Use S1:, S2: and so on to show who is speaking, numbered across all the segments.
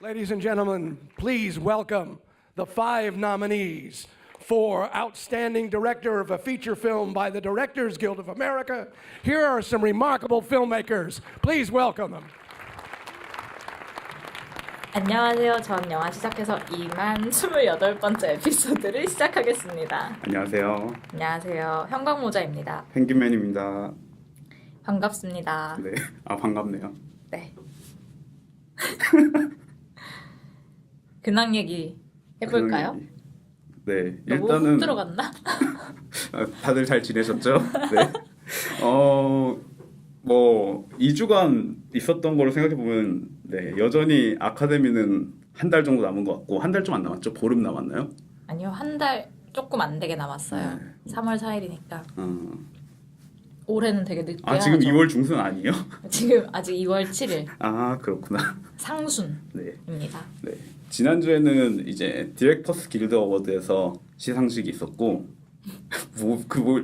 S1: Ladies and gentlemen, please welcome the 5 nominees for Outstanding Director of a Feature Film by the Directors Guild of America. Here are some remarkable filmmakers. Please welcome them.
S2: 안녕하세요. 전 영화 시작해서 2만 28번째 에피소드를 시작하겠습니다.
S3: 안녕하세요.
S2: 안녕하세요. 형광모자입니다.
S3: 펭귄맨입니다.
S2: 반갑습니다.
S3: 네, 반갑네요.
S2: 네. 근황 얘기 해볼까요?
S3: 그런 얘기. 네,
S2: 너무
S3: 일단은
S2: 훅 들어갔나?
S3: 다들 잘 지내셨죠? 네. 뭐 2주간 있었던 걸로 생각해 보면 네, 여전히 아카데미는 한 달 정도 남은 것 같고 한 달 좀 안 남았죠? 보름 남았나요?
S2: 아니요. 한 달 조금 안 되게 남았어요.
S3: 네.
S2: 3월 4일이니까. 올해는 되게 늦게
S3: 지금
S2: 하죠.
S3: 2월 중순 아니에요?
S2: 지금 아직 2월 7일
S3: 그렇구나.
S2: 상순입니다.
S3: 네. 네. 지난주에는 이제 디렉터스 길드 어워드에서 시상식이 있었고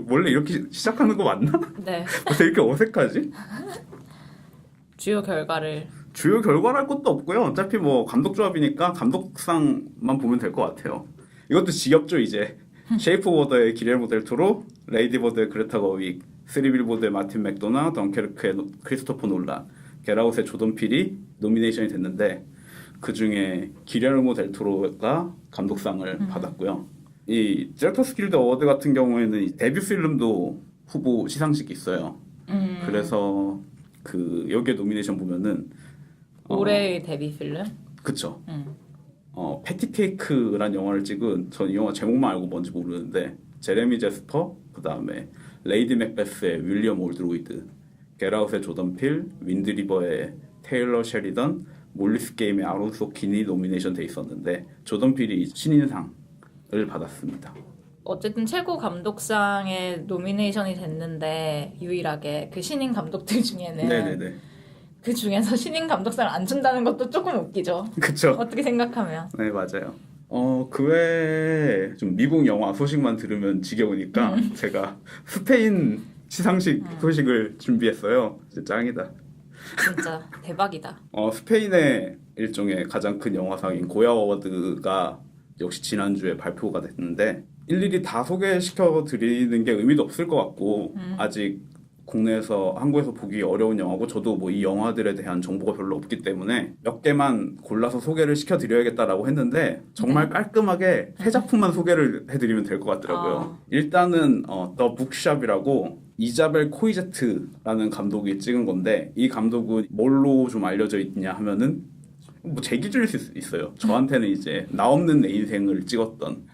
S3: 원래 이렇게 시작하는 거 맞나?
S2: 네.
S3: 왜 이렇게 어색하지?
S2: 주요 결과를
S3: 주요 결과랄 것도 없고요. 어차피 뭐 감독 조합이니까 감독상만 보면 될 것 같아요. 이것도 지겹죠 이제. 쉐이프 오브 워터의 기렐모 델 토로, 레이디 버드의 그레타 거윅, 쓰리빌보드의 마틴 맥도나, 덩케르크의 크리스토퍼 놀란, 겟아웃의 조던 필이 노미네이션이 됐는데 그 중에 기렐모 델 토로가 감독상을 받았고요. 이 디렉터스 길드 어워드 같은 경우에는 이 데뷔 필름도 후보 시상식이 있어요. 그래서 그 여기에 노미네이션 보면은
S2: 올해의 데뷔 필름?
S3: 그쵸. 패티케이크란 영화를 찍은 전 이 영화 제목만 알고 뭔지 모르는데 제레미 제스퍼 그 다음에 레이디 맥베스의 윌리엄 올드로이드, 겟아웃의 조던 필, 윈드리버의 테일러 셰리던, 몰리스 게임의 아론 소킨이 노미네이션 돼 있었는데 조던 필이 신인상을 받았습니다.
S2: 어쨌든 최고 감독상에 노미네이션이 됐는데 유일하게 그 신인 감독들 중에는
S3: 네네네.
S2: 그 중에서 신인 감독상을 안 준다는 것도 조금 웃기죠.
S3: 그쵸.
S2: 어떻게 생각하면.
S3: 네 맞아요. 그 외에 좀 미국 영화 소식만 들으면 지겨우니까 제가 스페인 시상식 소식을 준비했어요. 진짜 짱이다.
S2: 진짜 대박이다.
S3: 스페인의 일종의 가장 큰 영화상인 고야 어워드가 역시 지난주에 발표가 됐는데 일일이 다 소개시켜 드리는 게 의미도 없을 것 같고 아직 국내에서 한국에서 보기 어려운 영화고 저도 뭐 이 영화들에 대한 정보가 별로 없기 때문에 몇 개만 골라서 소개를 시켜드려야겠다라고 했는데 정말 깔끔하게 세 작품만 소개를 해드리면 될 것 같더라고요. 일단은 더 북샵이라고 이자벨 코이제트라는 감독이 찍은 건데 이 감독은 뭘로 좀 알려져 있냐 하면은 뭐 제 기준일 수 있어요. 저한테는 이제 나 없는 내 인생을 찍었던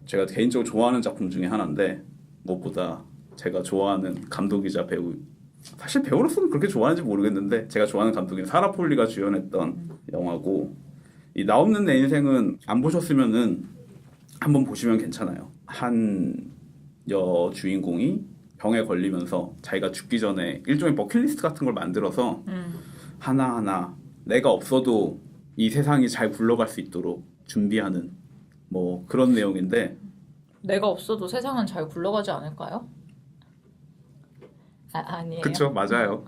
S3: 제가 개인적으로 좋아하는 작품 중에 하나인데 무엇보다 제가 좋아하는 감독이자 배우, 사실 배우로서는 그렇게 좋아하는지 모르겠는데 제가 좋아하는 감독인 사라 폴리가 주연했던 영화고 이 나 없는 내 인생은 안 보셨으면은 한번 보시면 괜찮아요. 한 여주인공이 병에 걸리면서 자기가 죽기 전에 일종의 버킷리스트 같은 걸 만들어서 하나하나 내가 없어도 이 세상이 잘 굴러갈 수 있도록 준비하는 뭐 그런 내용인데
S2: 내가 없어도 세상은 잘 굴러가지 않을까요? 아니에요.
S3: 그쵸 맞아요.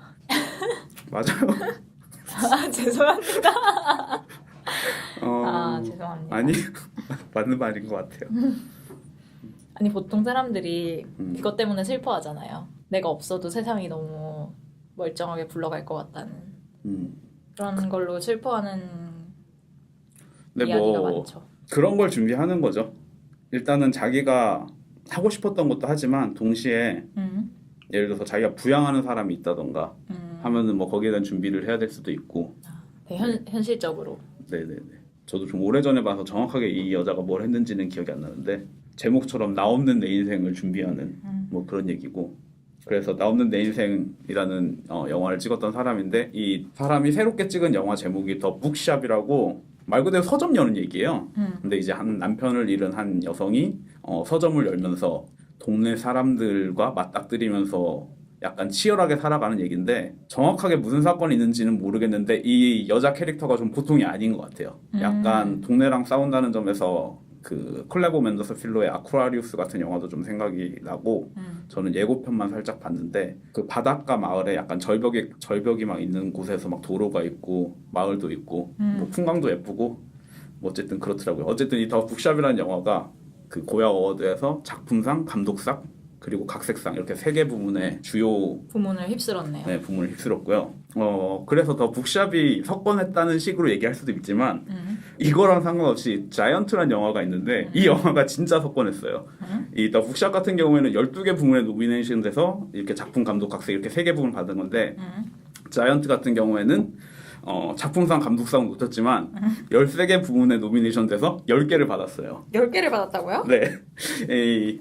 S3: 맞아요.
S2: 죄송합니다. 죄송합니다.
S3: 아니 맞는 말인 것 같아요.
S2: 아니 보통 사람들이 이것 때문에 슬퍼하잖아요. 내가 없어도 세상이 너무 멀쩡하게 굴러갈 것 같다는 그런 걸로 슬퍼하는 이야기가 많죠.
S3: 그런 걸 준비하는 거죠. 일단은 자기가 하고 싶었던 것도 하지만 동시에 예를 들어서 자기가 부양하는 사람이 있다던가 하면은 뭐 거기에 대한 준비를 해야 될 수도 있고.
S2: 현실적으로.
S3: 네네네. 저도 좀 오래전에 봐서 정확하게 이 여자가 뭘 했는지는 기억이 안 나는데 제목처럼 나 없는 내 인생을 준비하는 뭐 그런 얘기고. 그래서 나 없는 내 인생이라는 영화를 찍었던 사람인데 이 사람이 새롭게 찍은 영화 제목이 더 북샵이라고 말 그대로 서점 여는 얘기예요. 근데 이제 한 남편을 잃은 한 여성이 서점을 열면서 동네 사람들과 맞닥뜨리면서 약간 치열하게 살아가는 얘기인데 정확하게 무슨 사건이 있는지는 모르겠는데 이 여자 캐릭터가 좀 보통이 아닌 것 같아요. 약간 동네랑 싸운다는 점에서 그 콜레보 맨더스 필로의 아쿠아리우스 같은 영화도 좀 생각이 나고 저는 예고편만 살짝 봤는데 그 바닷가 마을에 약간 절벽이 막 있는 곳에서 막 도로가 있고 마을도 있고 뭐 풍광도 예쁘고 뭐 어쨌든 그렇더라고요. 어쨌든 이 더 북샵이라는 영화가 그 고야 어워드에서 작품상, 감독상 그리고 각색상 이렇게 세 개 부문의 주요
S2: 부문을 휩쓸었네요.
S3: 네, 부문을 휩쓸었고요. 그래서 더 북샵이 석권했다는 식으로 얘기할 수도 있지만 이거랑 상관없이 자이언트란 영화가 있는데 이 영화가 진짜 석권했어요. 이 더 북샵 같은 경우에는 12개 부문에 노미네이션 돼서 이렇게 작품, 감독, 각색 이렇게 세 개 부문 받은 건데 자이언트 같은 경우에는 작품상, 감독상은 놓쳤지만 13개 부문에 노미네이션 돼서 10개를 받았어요.
S2: 10개를 받았다고요?
S3: 네.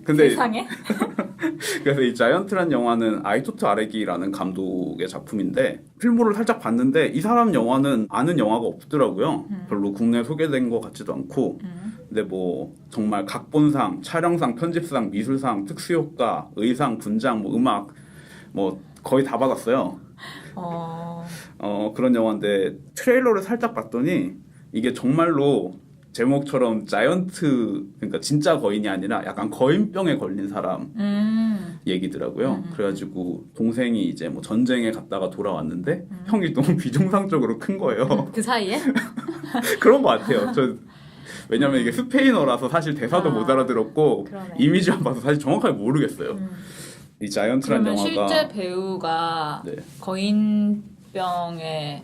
S3: 근데
S2: 세상에?
S3: 그래서 이 자이언트란 영화는 아이토트 아레기라는 감독의 작품인데 필모를 살짝 봤는데 이 사람 영화는 아는 영화가 없더라고요. 별로 국내에 소개된 것 같지도 않고 근데 뭐 정말 각본상, 촬영상, 편집상, 미술상, 특수효과, 의상, 분장, 뭐 음악 뭐 거의 다 받았어요. 그런 영화인데 트레일러를 살짝 봤더니 이게 정말로 제목처럼 자이언트 그러니까 진짜 거인이 아니라 약간 거인병에 걸린 사람 얘기더라고요. 그래가지고 동생이 이제 뭐 전쟁에 갔다가 돌아왔는데 형이 너무 비정상적으로 큰 거예요.
S2: 그 사이에?
S3: 그런 것 같아요. 왜냐면 이게 스페인어라서 사실 대사도 못 알아들었고
S2: 그러네.
S3: 이미지만 봐서 사실 정확하게 모르겠어요. 이 자이언트란
S2: 그러면
S3: 영화가
S2: 실제 배우가
S3: 네.
S2: 거인병에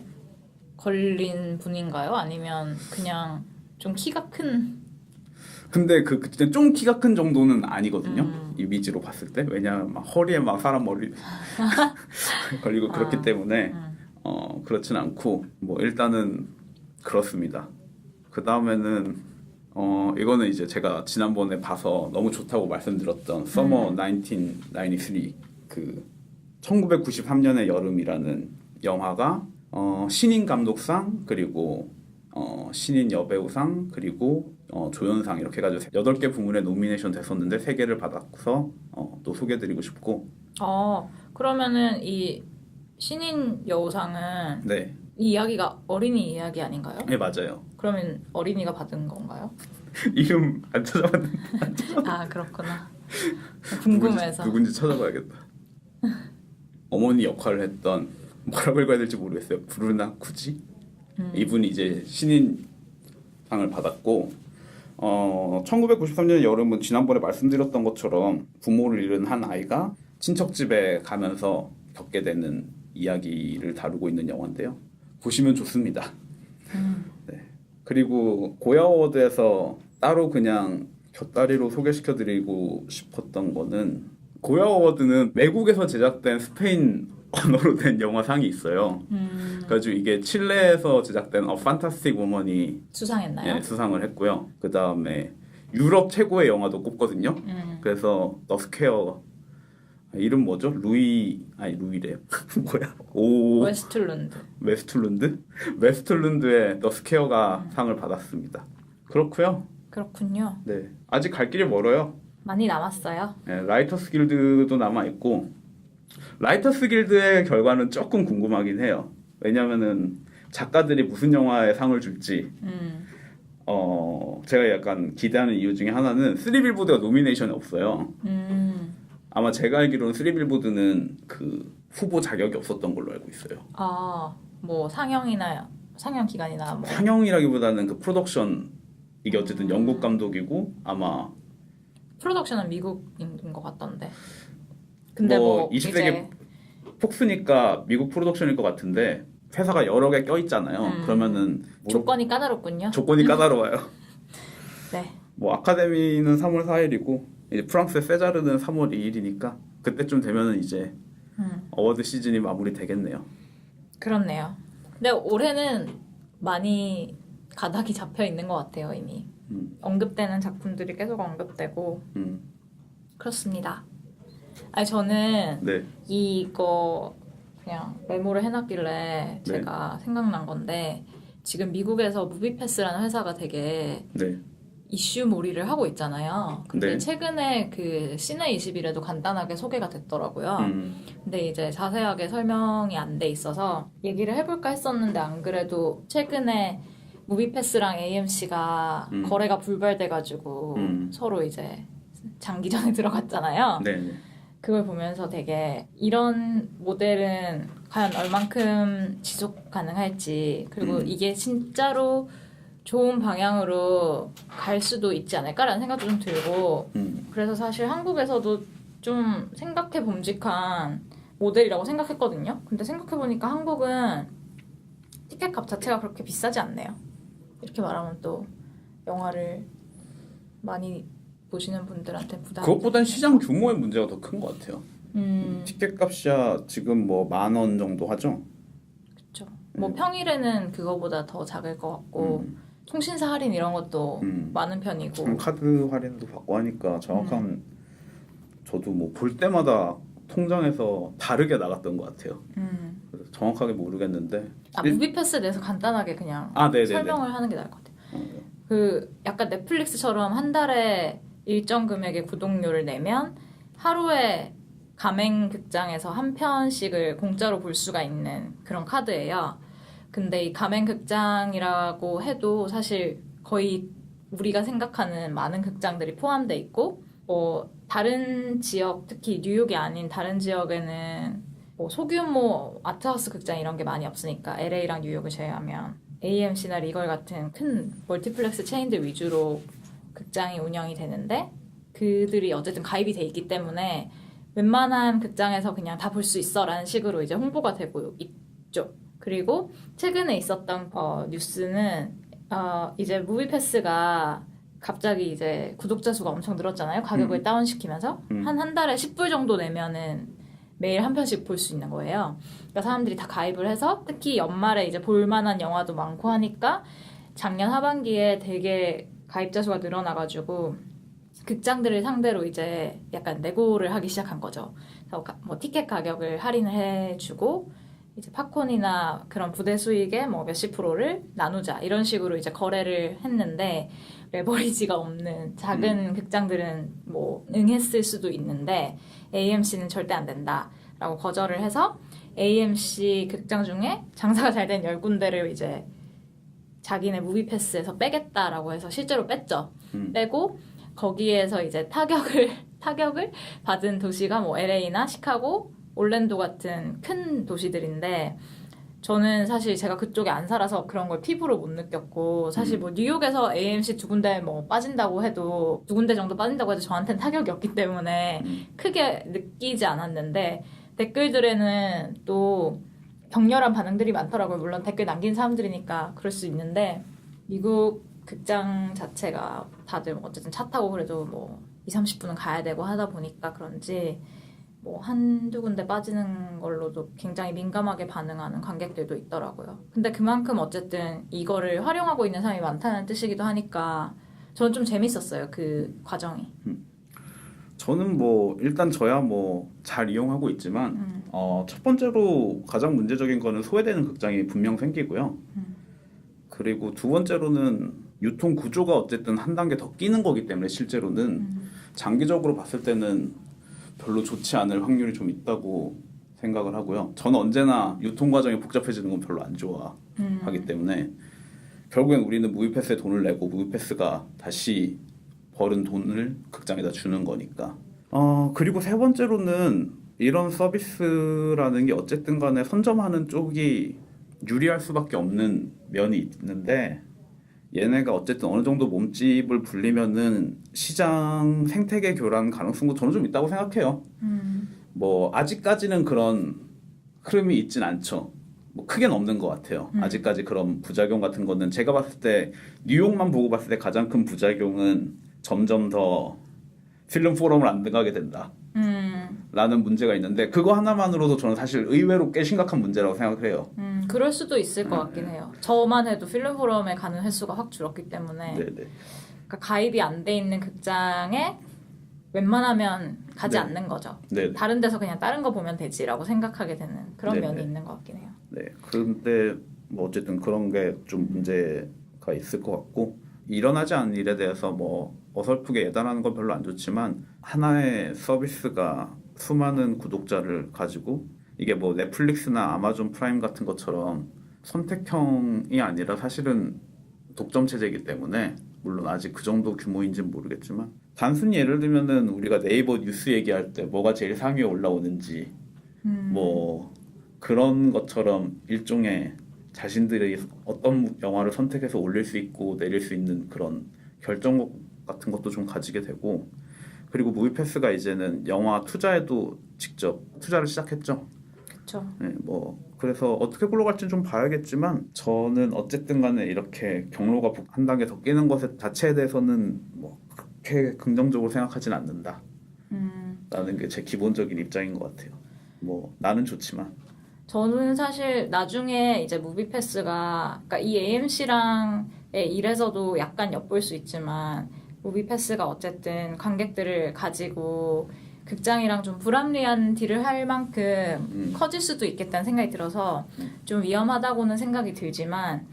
S2: 걸린 분인가요? 아니면 그냥 좀 키가 큰?
S3: 근데 진짜 좀 키가 큰 정도는 아니거든요. 이미지로 봤을 때. 왜냐면 막 허리에 막 사람 머리 걸리고 그렇기 때문에 그렇진 않고 뭐 일단은 그렇습니다. 그 다음에는 이거는 이제 제가 지난번에 봐서 너무 좋다고 말씀드렸던 서머 1993 그 1993년의 여름이라는 영화가 신인 감독상 그리고 신인 여배우상 그리고 조연상 이렇게 해가지고 8개 부문에 노미네이션 됐었는데 3개를 받아서 또 소개해드리고 싶고
S2: 그러면은 이 신인 여우상은
S3: 네.
S2: 이 이야기가 어린이 이야기 아닌가요?
S3: 네 맞아요.
S2: 그러면 어린이가 받은 건가요?
S3: 이름 안 찾아봤는데
S2: 아 그렇구나. 궁금해서.
S3: 누군지 찾아봐야겠다. 어머니 역할을 했던 뭐라고 읽어야 될지 모르겠어요. 브루나 쿠지? 이분이 이제 신인상을 받았고 1993년 여름은 지난번에 말씀드렸던 것처럼 부모를 잃은 한 아이가 친척 집에 가면서 겪게 되는 이야기를 다루고 있는 영화인데요. 보시면 좋습니다. 네. 그리고 고야 어워드에서 따로 그냥 곁다리로 소개시켜드리고 싶었던 거는 고야 어워드는 외국에서 제작된 스페인 언어로 된 영화상이 있어요. 그래가지고 이게 칠레에서 제작된 판타스틱 우먼이
S2: 수상했나요?
S3: 예, 수상을 했고요. 그 다음에 유럽 최고의 영화도 꼽거든요. 그래서 더 스퀘어 이름 뭐죠? 루이래 뭐야? 웨스툴룬드의 더 스퀘어가 상을 받았습니다. 그렇고요.
S2: 그렇군요.
S3: 네, 아직 갈 길이 멀어요.
S2: 많이 남았어요.
S3: 네, 라이터스 길드도 남아 있고 라이터스 길드의 결과는 조금 궁금하긴 해요. 왜냐면은 작가들이 무슨 영화에 상을 줄지 제가 약간 기대하는 이유 중에 하나는 쓰리빌보드가 노미네이션이 없어요. 아마 제가 알기로는 쓰리빌보드는 그 후보 자격이 없었던 걸로 알고 있어요.
S2: 뭐 상영 기간이나 뭐
S3: 상영이라기보다는 그 프로덕션 이게 어쨌든 영국 감독이고 아마
S2: 프로덕션은 미국인 것 같던데. 근데
S3: 뭐 20세기 폭스니까 미국 프로덕션일 것 같은데 회사가 여러 개 껴 있잖아요. 그러면은
S2: 조건이 까다롭군요.
S3: 조건이 까다로워요.
S2: 네.
S3: 뭐 아카데미는 3월 4일이고 이제 프랑스의 세자르는 3월 2일이니까 그때쯤 되면은 이제 어워드 시즌이 마무리 되겠네요.
S2: 그렇네요. 근데 올해는 많이 가닥이 잡혀 있는 것 같아요 이미. 언급되는 작품들이 계속 언급되고 그렇습니다. 저는
S3: 네.
S2: 이거 그냥 메모를 해놨길래 제가 생각난 건데 지금 미국에서 무비패스라는 회사가 되게
S3: 네.
S2: 이슈몰이를 하고 있잖아요. 근데
S3: 네.
S2: 최근에 그 시내 20일에도 간단하게 소개가 됐더라고요. 근데 이제 자세하게 설명이 안 돼 있어서 얘기를 해볼까 했었는데 안 그래도 최근에 무비패스랑 AMC가 거래가 불발돼가지고 서로 이제 장기전에 들어갔잖아요.
S3: 네.
S2: 그걸 보면서 되게 이런 모델은 과연 얼만큼 지속 가능할지 그리고 이게 진짜로 좋은 방향으로 갈 수도 있지 않을까라는 생각도 좀 들고 그래서 사실 한국에서도 좀 생각해 봄직한 모델이라고 생각했거든요. 근데 생각해보니까 한국은 티켓값 자체가 그렇게 비싸지 않네요. 이렇게 말하면 또 영화를 많이 보시는 분들한테 부담이
S3: 그것보단 시장 규모의 문제가 더 큰 것 같아요. 티켓 값이야 지금 뭐 10,000원 정도 하죠.
S2: 그렇죠. 뭐 평일에는 그거보다 더 작을 것 같고 통신사 할인 이런 것도 많은 편이고
S3: 카드 할인도 받고 하니까 정확한 저도 뭐 볼 때마다 통장에서 다르게 나갔던 것 같아요. 그래서 정확하게 모르겠는데
S2: 무비패스에 대해서 간단하게 그냥
S3: 네네네.
S2: 설명을 하는 게 나을 것 같아요. 그 약간 넷플릭스처럼 한 달에 일정 금액의 구독료를 내면 하루에 가맹 극장에서 한 편씩을 공짜로 볼 수가 있는 그런 카드예요. 근데 이 가맹 극장이라고 해도 사실 거의 우리가 생각하는 많은 극장들이 포함돼 있고 뭐 다른 지역 특히 뉴욕이 아닌 다른 지역에는 뭐 소규모 아트하우스 극장 이런 게 많이 없으니까 LA랑 뉴욕을 제외하면 AMC나 리걸 같은 큰 멀티플렉스 체인들 위주로 극장이 운영이 되는데 그들이 어쨌든 가입이 돼 있기 때문에 웬만한 극장에서 그냥 다 볼 수 있어라는 식으로 이제 홍보가 되고 있죠. 그리고 최근에 있었던 뉴스는 이제 무비패스가 갑자기 이제 구독자 수가 엄청 늘었잖아요. 가격을 다운시키면서 한 달에 10불 정도 내면은 매일 한 편씩 볼 수 있는 거예요. 그러니까 사람들이 다 가입을 해서 특히 연말에 이제 볼만한 영화도 많고 하니까 작년 하반기에 되게 가입자 수가 늘어나가지고 극장들을 상대로 이제 약간 내고를 하기 시작한 거죠. 그래서 뭐 티켓 가격을 할인을 해주고 이제 팝콘이나 그런 부대 수익의 뭐 몇십 프로를 나누자 이런 식으로 이제 거래를 했는데 레버리지가 없는 작은 극장들은 뭐 응했을 수도 있는데 AMC는 절대 안 된다라고 거절을 해서 AMC 극장 중에 장사가 잘 된 10군데를 이제 자기네 무비패스에서 빼겠다라고 해서 실제로 뺐죠. 빼고 거기에서 이제 타격을 받은 도시가 뭐 LA나 시카고, 올랜도 같은 큰 도시들인데 저는 사실 제가 그쪽에 안 살아서 그런 걸 피부로 못 느꼈고 사실 뭐 뉴욕에서 AMC 2군데 뭐 빠진다고 해도 2군데 정도 빠진다고 해도 저한테는 타격이 없기 때문에 크게 느끼지 않았는데 댓글들에는 또 격렬한 반응들이 많더라고요. 물론 댓글 남긴 사람들이니까 그럴 수 있는데 미국 극장 자체가 다들 어쨌든 차 타고 그래도 뭐 20-30분은 가야 되고 하다 보니까 그런지 뭐 한두 군데 빠지는 걸로도 굉장히 민감하게 반응하는 관객들도 있더라고요. 근데 그만큼 어쨌든 이거를 활용하고 있는 사람이 많다는 뜻이기도 하니까 저는 좀 재밌었어요. 그 과정이.
S3: 저는 뭐 일단 저야 뭐 잘 이용하고 있지만 첫 번째로 가장 문제적인 거는 소외되는 극장이 분명 생기고요. 그리고 두 번째로는 유통 구조가 어쨌든 한 단계 더 끼는 거기 때문에 실제로는 장기적으로 봤을 때는 별로 좋지 않을 확률이 좀 있다고 생각을 하고요. 저는 언제나 유통 과정이 복잡해지는 건 별로 안 좋아하기 때문에 결국엔 우리는 무비패스에 돈을 내고 무비패스가 다시 벌은 돈을 극장에다 주는 거니까. 그리고 세 번째로는 이런 서비스라는 게 어쨌든 간에 선점하는 쪽이 유리할 수밖에 없는 면이 있는데 얘네가 어쨌든 어느 정도 몸집을 불리면은 시장 생태계 교란 가능성도 저는 좀 있다고 생각해요. 뭐 아직까지는 그런 흐름이 있진 않죠. 뭐 크게는 없는 것 같아요. 아직까지 그런 부작용 같은 거는 제가 봤을 때 뉴욕만 보고 봤을 때 가장 큰 부작용은 점점 더 필름 포럼을 안 나가게 된다. 라는 문제가 있는데 그거 하나만으로도 저는 사실 의외로 꽤 심각한 문제라고 생각을 해요.
S2: 그럴 수도 있을 것 같긴 해요. 저만 해도 필름 포럼에 가는 횟수가 확 줄었기 때문에
S3: 네네.
S2: 그러니까 가입이 안 돼 있는 극장에 웬만하면 가지 않는 거죠.
S3: 네네.
S2: 다른 데서 그냥 다른 거 보면 되지라고 생각하게 되는 그런
S3: 네네.
S2: 면이 있는 것 같긴 해요.
S3: 네. 그런데 뭐 어쨌든 그런 게 좀 문제가 있을 것 같고 일어나지 않은 일에 대해서 뭐 어설프게 예단하는 건 별로 안 좋지만 하나의 서비스가 수많은 구독자를 가지고 이게 뭐 넷플릭스나 아마존 프라임 같은 것처럼 선택형이 아니라 사실은 독점 체제이기 때문에 물론 아직 그 정도 규모인지는 모르겠지만 단순히 예를 들면은 우리가 네이버 뉴스 얘기할 때 뭐가 제일 상위에 올라오는지 뭐 그런 것처럼 일종의 자신들이 어떤 영화를 선택해서 올릴 수 있고 내릴 수 있는 그런 결정력 같은 것도 좀 가지게 되고 그리고 무비패스가 이제는 영화 투자에도 직접 투자를 시작했죠.
S2: 그렇죠.
S3: 네, 뭐 그래서 어떻게 굴러갈지는 좀 봐야겠지만 저는 어쨌든 간에 이렇게 경로가 한 단계 더 끼는 것 자체에 대해서는 뭐 그렇게 긍정적으로 생각하진 않는다. 라는 게 제 기본적인 입장인 것 같아요. 뭐 나는 좋지만
S2: 저는 사실 나중에 이제 무비패스가 그러니까 이 AMC랑의 일에서도 약간 엿볼 수 있지만 무비패스가 어쨌든 관객들을 가지고 극장이랑 좀 불합리한 딜을 할 만큼 커질 수도 있겠다는 생각이 들어서 좀 위험하다고는 생각이 들지만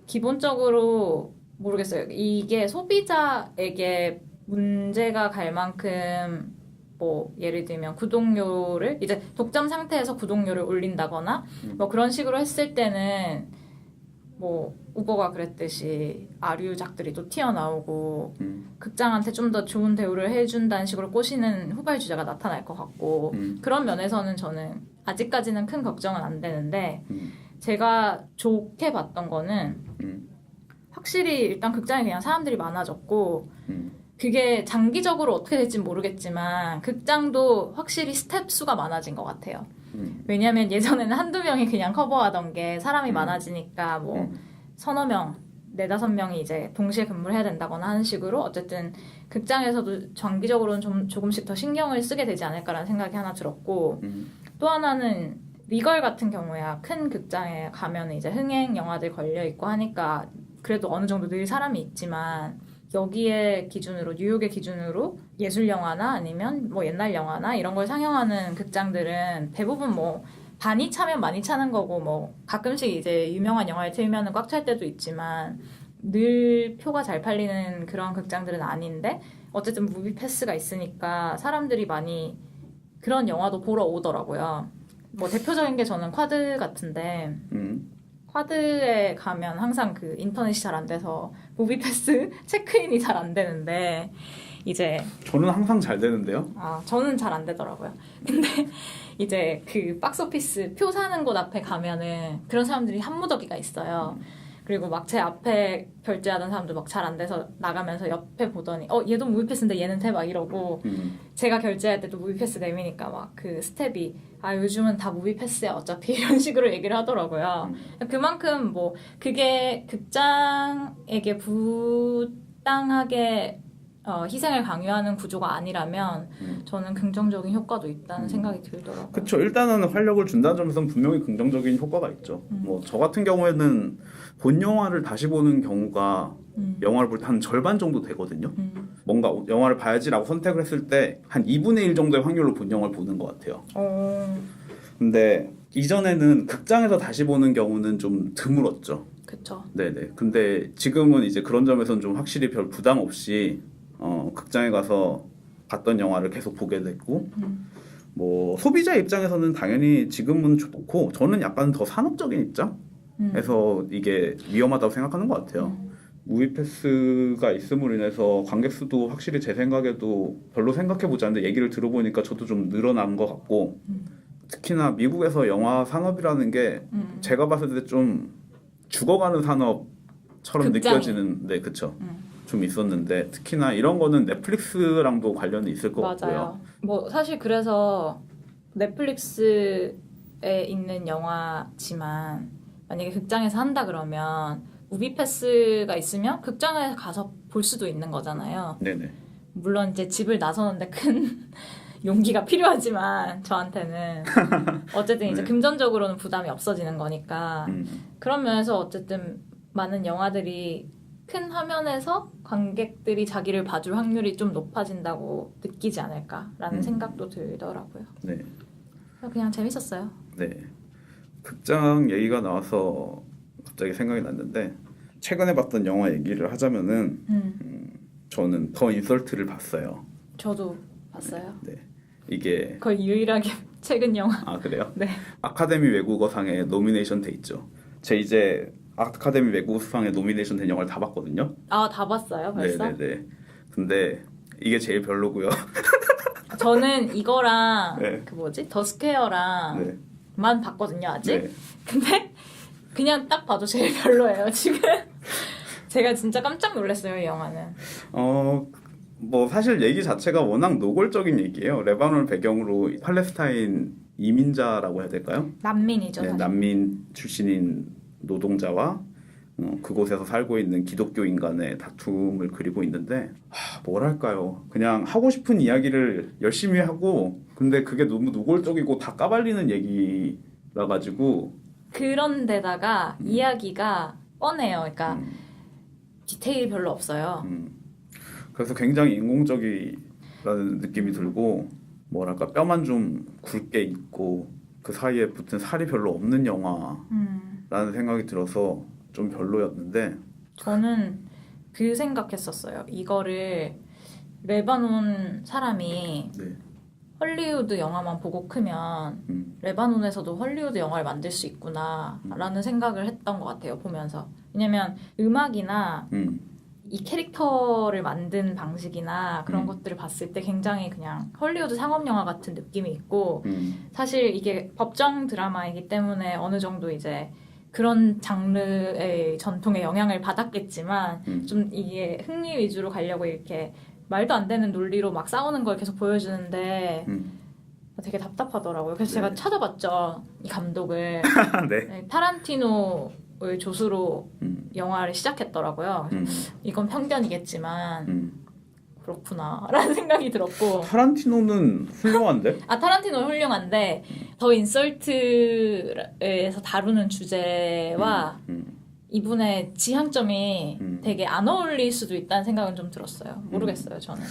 S2: 기본적으로 모르겠어요. 이게 소비자에게 문제가 갈 만큼 뭐 예를 들면 구독료를 이제 독점 상태에서 구독료를 올린다거나 뭐 그런 식으로 했을 때는 뭐 우버가 그랬듯이 아류작들이 또 튀어나오고 극장한테 좀 더 좋은 대우를 해준다는 식으로 꼬시는 후발주자가 나타날 것 같고 그런 면에서는 저는 아직까지는 큰 걱정은 안 되는데 제가 좋게 봤던 거는 확실히 일단 극장에 그냥 사람들이 많아졌고 그게 장기적으로 어떻게 될지 모르겠지만 극장도 확실히 스텝 수가 많아진 것 같아요. 왜냐면 예전에는 한두 명이 그냥 커버하던 게 사람이 많아지니까 뭐 서너 명, 네다섯 명이 이제 동시에 근무를 해야 된다거나 하는 식으로 어쨌든 극장에서도 장기적으로는 좀 조금씩 더 신경을 쓰게 되지 않을까라는 생각이 하나 들었고 또 하나는 리걸 같은 경우야 큰 극장에 가면 이제 흥행 영화들 걸려 있고 하니까 그래도 어느 정도 늘 사람이 있지만 여기에 기준으로 뉴욕의 기준으로 예술 영화나 아니면 뭐 옛날 영화나 이런 걸 상영하는 극장들은 대부분 뭐 반이 차면 많이 차는 거고 뭐 가끔씩 이제 유명한 영화를 틀면은 꽉 찰 때도 있지만 늘 표가 잘 팔리는 그런 극장들은 아닌데 어쨌든 무비패스가 있으니까 사람들이 많이 그런 영화도 보러 오더라고요. 뭐 대표적인 게 저는 쿼드 같은데 쿼드에 가면 항상 그 인터넷이 잘 안 돼서 무비패스 체크인이 잘 안 되는데 이제
S3: 저는 항상 잘 되는데요.
S2: 저는 잘 안 되더라고요. 근데 이제 그 박스오피스 표 사는 곳 앞에 가면은 그런 사람들이 한 무더기가 있어요. 그리고 막 제 앞에 결제하던 사람도 막 잘 안 돼서 나가면서 옆에 보더니 얘도 무비패스인데 얘는 돼 막 이러고 제가 결제할 때도 무비패스 내미니까 막 그 스텝이 요즘은 다 무비패스야 어차피 이런 식으로 얘기를 하더라고요. 그만큼 뭐 그게 극장에게 부당하게 희생을 강요하는 구조가 아니라면 저는 긍정적인 효과도 있다는 생각이 들더라고요.
S3: 그렇죠. 일단은 활력을 준다는 점에서는 분명히 긍정적인 효과가 있죠. 뭐 저 같은 경우에는 본 영화를 다시 보는 경우가 영화를 볼 때 한 절반 정도 되거든요. 뭔가 영화를 봐야지라고 선택을 했을 때 한 2분의 1 정도의 확률로 본 영화를 보는 것 같아요. 근데 이전에는 극장에서 다시 보는 경우는 좀 드물었죠.
S2: 그렇죠.
S3: 네네. 근데 지금은 이제 그런 점에서는 좀 확실히 별 부담 없이 극장에 가서 봤던 영화를 계속 보게 됐고 뭐 소비자 입장에서는 당연히 지금은 좋고 저는 약간 더 산업적인 입장에서 이게 위험하다고 생각하는 것 같아요. 무비패스가 있음으로 인해서 관객 수도 확실히 제 생각에도 별로 생각해보지 않는데 얘기를 들어보니까 저도 좀 늘어난 것 같고 특히나 미국에서 영화 산업이라는 게 제가 봤을 때 좀 죽어가는 산업처럼
S2: 극장이.
S3: 느껴지는 네 그쵸 좀 있었는데 특히나 이런 거는 넷플릭스랑도 관련이 있을 것 같고요.
S2: 맞아요. 뭐 사실 그래서 넷플릭스에 있는 영화지만 만약에 극장에서 한다 그러면 무비패스가 있으면 극장에 가서 볼 수도 있는 거잖아요.
S3: 네네.
S2: 물론 이제 집을 나서는데 큰 용기가 필요하지만 저한테는 어쨌든 이제 금전적으로는 부담이 없어지는 거니까 그런 면에서 어쨌든 많은 영화들이 큰 화면에서 관객들이 자기를 봐줄 확률이 좀 높아진다고 느끼지 않을까라는 생각도 들더라고요.
S3: 네.
S2: 그냥 재밌었어요.
S3: 네. 극장 얘기가 나와서 갑자기 생각이 났는데 최근에 봤던 영화 얘기를 하자면은 저는 더 인설트를 봤어요.
S2: 저도 봤어요.
S3: 네. 이게
S2: 거의 유일하게 최근 영화.
S3: 그래요?
S2: 네.
S3: 아카데미 외국어상에 노미네이션 돼 있죠. 제 이제 아카데미 외국어상에 노미네이션 된 영화를 다 봤거든요.
S2: 아, 다 봤어요, 벌써?
S3: 네네네. 근데 이게 제일 별로고요.
S2: 저는 이거랑
S3: 네.
S2: 그 뭐지? 더 스퀘어랑
S3: 네.
S2: 만 봤거든요, 아직.
S3: 네.
S2: 근데 그냥 딱 봐도 제일 별로예요, 지금. 제가 진짜 깜짝 놀랐어요, 이 영화는.
S3: 뭐 사실 얘기 자체가 워낙 노골적인 얘기예요. 레바논 배경으로 팔레스타인 이민자라고 해야 될까요?
S2: 난민이죠,
S3: 네,
S2: 사실.
S3: 난민 출신인 노동자와 그곳에서 살고 있는 기독교인 간의 다툼을 그리고 있는데 뭐랄까요. 그냥 하고 싶은 이야기를 열심히 하고 근데 그게 너무 노골적이고 다 까발리는 얘기라 가지고
S2: 그런 데다가 이야기가 뻔해요. 그러니까 디테일이 별로 없어요.
S3: 그래서 굉장히 인공적이라는 느낌이 들고 뭐랄까 뼈만 좀 굵게 있고 그 사이에 붙은 살이 별로 없는 영화라는 생각이 들어서 좀 별로였는데
S2: 저는 그 생각했었어요. 이거를 레바논 사람이
S3: 네.
S2: 헐리우드 영화만 보고 크면 레바논에서도 헐리우드 영화를 만들 수 있구나라는 생각을 했던 것 같아요. 보면서. 왜냐면 음악이나 이 캐릭터를 만든 방식이나 그런 것들을 봤을 때 굉장히 그냥 헐리우드 상업 영화 같은 느낌이 있고 사실 이게 법정 드라마이기 때문에 어느 정도 이제 그런 장르의 전통의 영향을 받았겠지만 좀 이게 흥미 위주로 가려고 이렇게 말도 안 되는 논리로 막 싸우는 걸 계속 보여주는데 되게 답답하더라고요. 그래서 제가 찾아봤죠. 이 감독을.
S3: 네.
S2: 네, 타란티노의 조수로 영화를 시작했더라고요. 이건 편견이겠지만 그렇구나 라는 생각이 들었고
S3: 타란티노는 훌륭한데?
S2: 타란티노 훌륭한데 더 인설트에서 다루는 주제와 이분의 지향점이 되게 안 어울릴 수도 있다는 생각은 좀 들었어요. 모르겠어요, 저는.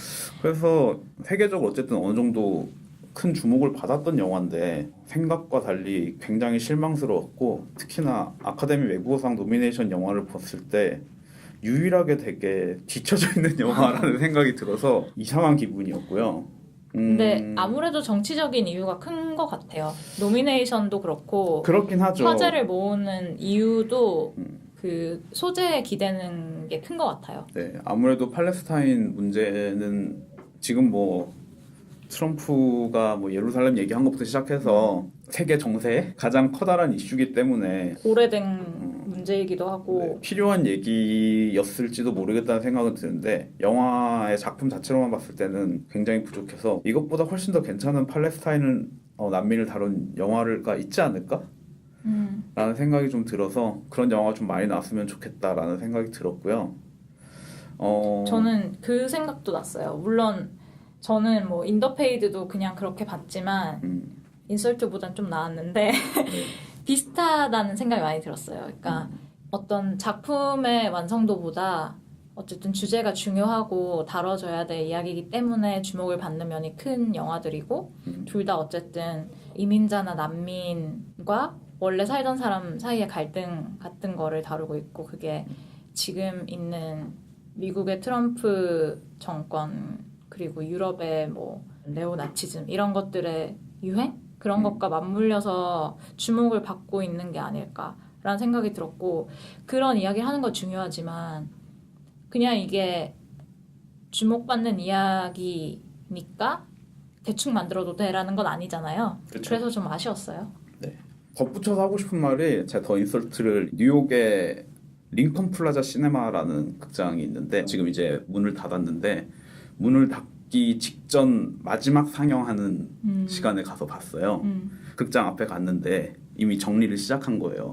S3: 그래서 세계적으로 어쨌든 어느 정도 큰 주목을 받았던 영화인데 생각과 달리 굉장히 실망스러웠고 특히나 아카데미 외국어상 노미네이션 영화를 봤을 때 유일하게 되게 뒤쳐져 있는 영화라는 생각이 들어서 이상한 기분이었고요.
S2: 근데 아무래도 정치적인 이유가 큰 것 같아요. 노미네이션도 그렇고
S3: 그렇긴 하죠.
S2: 화제를 모으는 이유도 그 소재에 기대는 게 큰 것 같아요.
S3: 네, 아무래도 팔레스타인 문제는 지금 뭐 트럼프가 뭐 예루살렘 얘기한 것부터 시작해서 세계 정세에 가장 커다란 이슈이기 때문에
S2: 오래된 문제이기도 하고
S3: 네, 필요한 얘기였을지도 모르겠다는 생각은 드는데 영화의 작품 자체로만 봤을 때는 굉장히 부족해서 이것보다 훨씬 더 괜찮은 팔레스타인 난민을 다룬 영화가 있지 않을까? 라는 생각이 좀 들어서 그런 영화가 좀 많이 나왔으면 좋겠다라는 생각이 들었고요.
S2: 저는 그 생각도 났어요. 물론 저는 뭐 인더페이드도 그냥 그렇게 봤지만 인설트보단 좀 나았는데 비슷하다는 생각이 많이 들었어요. 그러니까 어떤 작품의 완성도보다 어쨌든 주제가 중요하고 다뤄져야 될 이야기이기 때문에 주목을 받는 면이 큰 영화들이고 둘 다 어쨌든 이민자나 난민과 원래 살던 사람 사이의 갈등 같은 거를 다루고 있고 그게 지금 있는 미국의 트럼프 정권 그리고 유럽의 뭐 네오나치즘 이런 것들의 유행? 그런 것과 맞물려서 주목을 받고 있는 게 아닐까라는 생각이 들었고 그런 이야기를 하는 건 중요하지만 그냥 이게 주목받는 이야기니까 대충 만들어도 돼라는 건 아니잖아요.
S3: 그쵸.
S2: 그래서 좀 아쉬웠어요.
S3: 네. 덧붙여서 하고 싶은 말이 제가 더 인설트를 뉴욕의 링컨 플라자 시네마라는 극장이 있는데 지금 이제 문을 닫았는데 문을 닫기 직전 마지막 상영하는 시간에 가서 봤어요. 극장 앞에 갔는데 이미 정리를 시작한 거예요.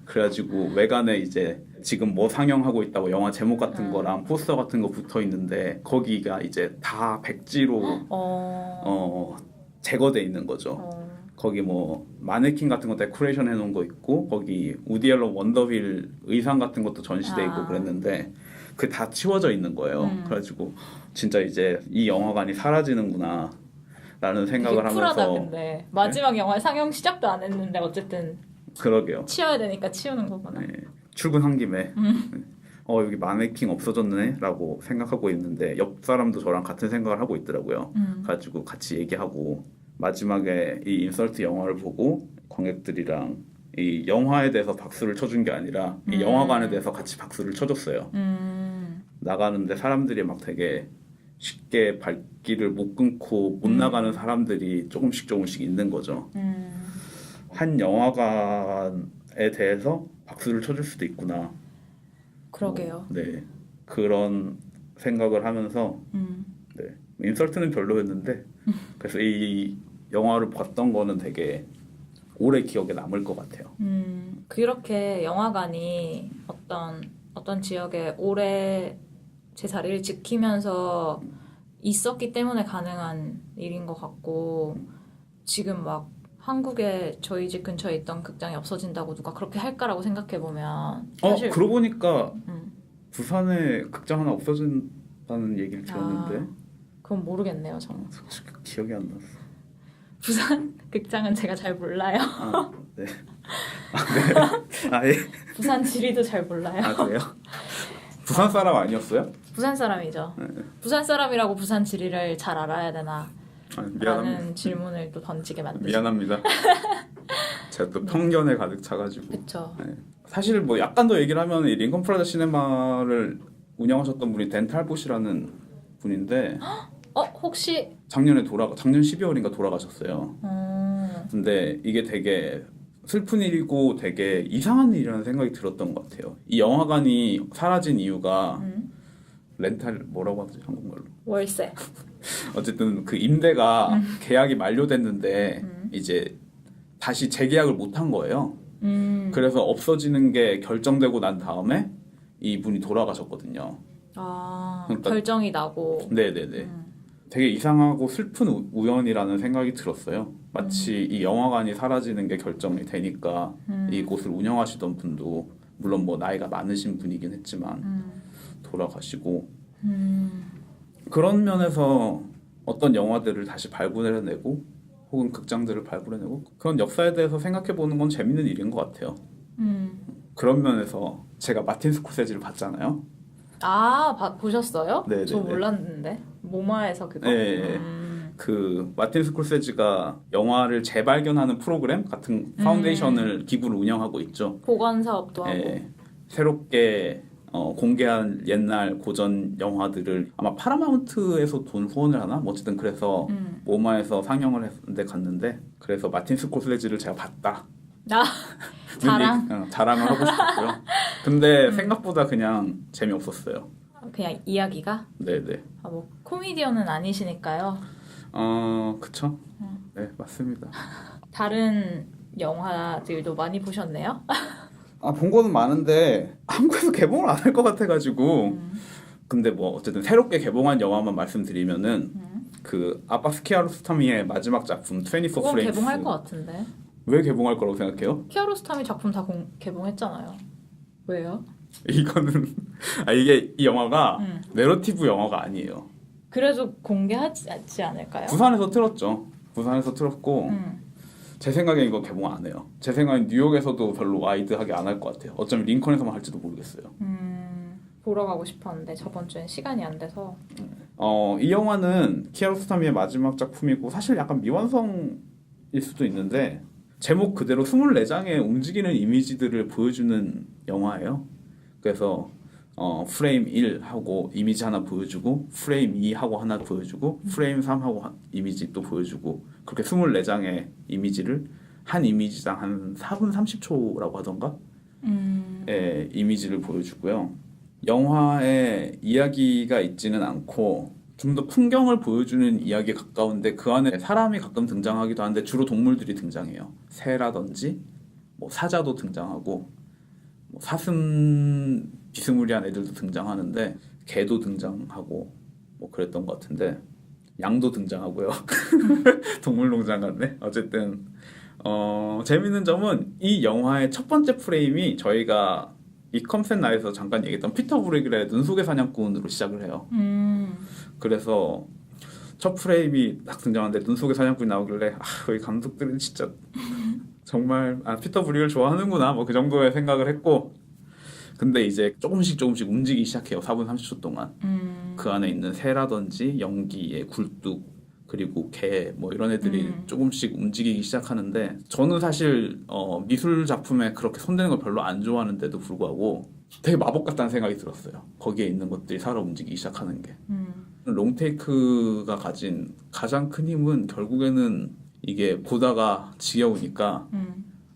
S3: 그래가지고 외관에 이제 지금 뭐 상영하고 있다고 영화 제목 같은 거랑 포스터 같은 거 붙어 있는데 거기가 이제 다 백지로 제거돼 있는 거죠. 거기 뭐 마네킹 같은 거 데코레이션 해놓은 거 있고 거기 우디 앨런 원더빌 의상 같은 것도 전시돼 있고 그랬는데 그 다 치워져 있는 거예요. 그래가지고 진짜 이제 이 영화관이 사라지는구나 라는 생각을
S2: 되게 쿨하다,
S3: 하면서
S2: 근데 마지막 영화 상영 시작도 안 했는데 어쨌든
S3: 그러게요.
S2: 치워야 되니까 치우는 거구나.
S3: 네, 출근한 김에 여기 마네킹 없어졌네 라고 생각하고 있는데 옆 사람도 저랑 같은 생각을 하고 있더라고요. 가지고 같이 얘기하고 마지막에 이 인설트 영화를 보고 관객들이랑 이 영화에 대해서 박수를 쳐준 게 아니라 이 영화관에 대해서 같이 박수를 쳐줬어요. 나가는데 사람들이 막 되게 쉽게 발길을 못 끊고 못 나가는 사람들이 조금씩 있는 거죠. 한 영화관에 대해서 박수를 쳐줄 수도 있구나.
S2: 그러게요.
S3: 네, 그런 생각을 하면서 네, 인설트는 별로였는데 그래서 이 영화를 봤던 거는 되게 오래 기억에 남을 것 같아요.
S2: 그렇게 영화관이 어떤 지역에 오래 제 자리를 지키면서 있었기 때문에 가능한 일인 것 같고 지금 막 한국에 저희 집 근처에 있던 극장이 없어진다고 누가 그렇게 할까라고 생각해 보면 사실
S3: 그러고 보니까 부산에 극장 하나 없어진다는 얘기를 들었는데
S2: 그건 모르겠네요. 저는
S3: 솔직히 기억이 안 났어.
S2: 부산 극장은 제가 잘 몰라요.
S3: 네. 예.
S2: 부산 지리도 잘 몰라요.
S3: 그래요? 부산 사람 아니었어요?
S2: 부산 사람이죠.
S3: 네.
S2: 부산 사람이라고 부산 지리를 잘 알아야 되나?
S3: 미안합니다.
S2: 라는 질문을 또 던지게 만드죠.
S3: 미안합니다. 제가 또 편견에 가득 차가지고.
S2: 그쵸.
S3: 네. 사실 뭐 약간 더 얘기를 하면 이 링컨 프라자 시네마를 운영하셨던 분이 댄 탈봇이라는 분인데
S2: 혹시
S3: 작년 12월인가 돌아가셨어요. 근데 이게 되게 슬픈 일이고 되게 이상한 일이라는 생각이 들었던 것 같아요. 이 영화관이 사라진 이유가 렌탈 뭐라고 하지 한국말로?
S2: 월세.
S3: 어쨌든 그 임대가 계약이 만료됐는데 이제 다시 재계약을 못 한 거예요. 그래서 없어지는 게 결정되고 난 다음에 이분이 돌아가셨거든요. 그러니까,
S2: 결정이 나고.
S3: 네네네. 되게 이상하고 슬픈 우연이라는 생각이 들었어요. 마치 이 영화관이 사라지는 게 결정이 되니까 이곳을 운영하시던 분도 물론 뭐 나이가 많으신 분이긴 했지만 돌아가시고 그런 면에서 어떤 영화들을 다시 발굴해내고 혹은 극장들을 발굴해내고 그런 역사에 대해서 생각해보는 건 재밌는 일인 것 같아요. 그런 면에서 제가 마틴 스콜세지를 봤잖아요.
S2: 보셨어요?
S3: 네네네.
S2: 저 몰랐는데. 모마에서 그거.
S3: 네. 그 마틴 스콜세지가 영화를 재발견하는 프로그램 같은 파운데이션을 기구를 운영하고 있죠.
S2: 보관 사업도 하고.
S3: 네. 새롭게 공개한 옛날 고전 영화들을 아마 파라마운트에서 돈 후원을 하나? 뭐 어쨌든 그래서 모마에서 상영을 했는데 갔는데 그래서 마틴 스콜세지를 제가 봤다.
S2: 자랑?
S3: 자랑을 하고 싶었고요. 근데 생각보다 그냥 재미없었어요.
S2: 그냥 이야기가?
S3: 네네.
S2: 뭐 코미디언은 아니시니까요.
S3: 그쵸? 네, 맞습니다.
S2: 다른 영화들도 많이 보셨네요?
S3: 본 거는 많은데 한국에서 개봉을 안 할 것 같아가지고 근데 뭐 어쨌든 새롭게 개봉한 영화만 말씀드리면은 그 아바스 키아로스타미의 마지막 작품 24
S2: 그건
S3: 프레임스
S2: 개봉할 것 같은데.
S3: 왜 개봉할 거라고 생각해요?
S2: 키아로스타미 작품 다 개봉했잖아요. 왜요?
S3: 이거는 이게 이 영화가 내러티브 영화가 아니에요.
S2: 그래도 공개하지 않을까요?
S3: 부산에서 틀었죠. 부산에서 틀었고 제 생각엔 이거 개봉 안 해요. 제 생각엔 뉴욕에서도 별로 와이드하게 안 할 것 같아요. 어쩌면 링컨에서만 할지도 모르겠어요.
S2: 보러 가고 싶었는데 저번 주엔 시간이 안 돼서.
S3: 이 영화는 키아로스타미의 마지막 작품이고 사실 약간 미완성일 수도 있는데 제목 그대로 24장의 움직이는 이미지들을 보여주는 영화예요. 그래서 프레임 1하고 이미지 하나 보여주고 프레임 2하고 하나 보여주고 프레임 3하고 이미지 또 보여주고 그렇게 24장의 이미지를 한 이미지당 한 4분 30초라고 하던가 이미지를 보여주고요. 영화에 이야기가 있지는 않고 좀 더 풍경을 보여주는 이야기에 가까운데 그 안에 사람이 가끔 등장하기도 하는데 주로 동물들이 등장해요. 새라든지 뭐 사자도 등장하고 뭐 사슴 비스무리한 애들도 등장하는데 개도 등장하고 뭐 그랬던 것 같은데 양도 등장하고요. 동물농장 같네. 어쨌든 재밌는 점은 이 영화의 첫 번째 프레임이 저희가 이 컴셋 나에서 잠깐 얘기했던 피터 브루길의 눈 속의 사냥꾼으로 시작을 해요. 그래서 첫 프레임이 딱 등장하는데 눈 속의 사냥꾼이 나오길래 이 감독들은 진짜 정말 피터 브루길 좋아하는구나 뭐 그 정도의 생각을 했고 근데 이제 조금씩 움직이기 시작해요. 4분 30초 동안. 그 안에 있는 새라든지 연기의 굴뚝 그리고 개 뭐 이런 애들이 조금씩 움직이기 시작하는데 저는 사실 미술 작품에 그렇게 손대는 걸 별로 안 좋아하는데도 불구하고 되게 마법 같다는 생각이 들었어요. 거기에 있는 것들이 살아 움직이기 시작하는 게. 롱테이크가 가진 가장 큰 힘은 결국에는 이게 보다가 지겨우니까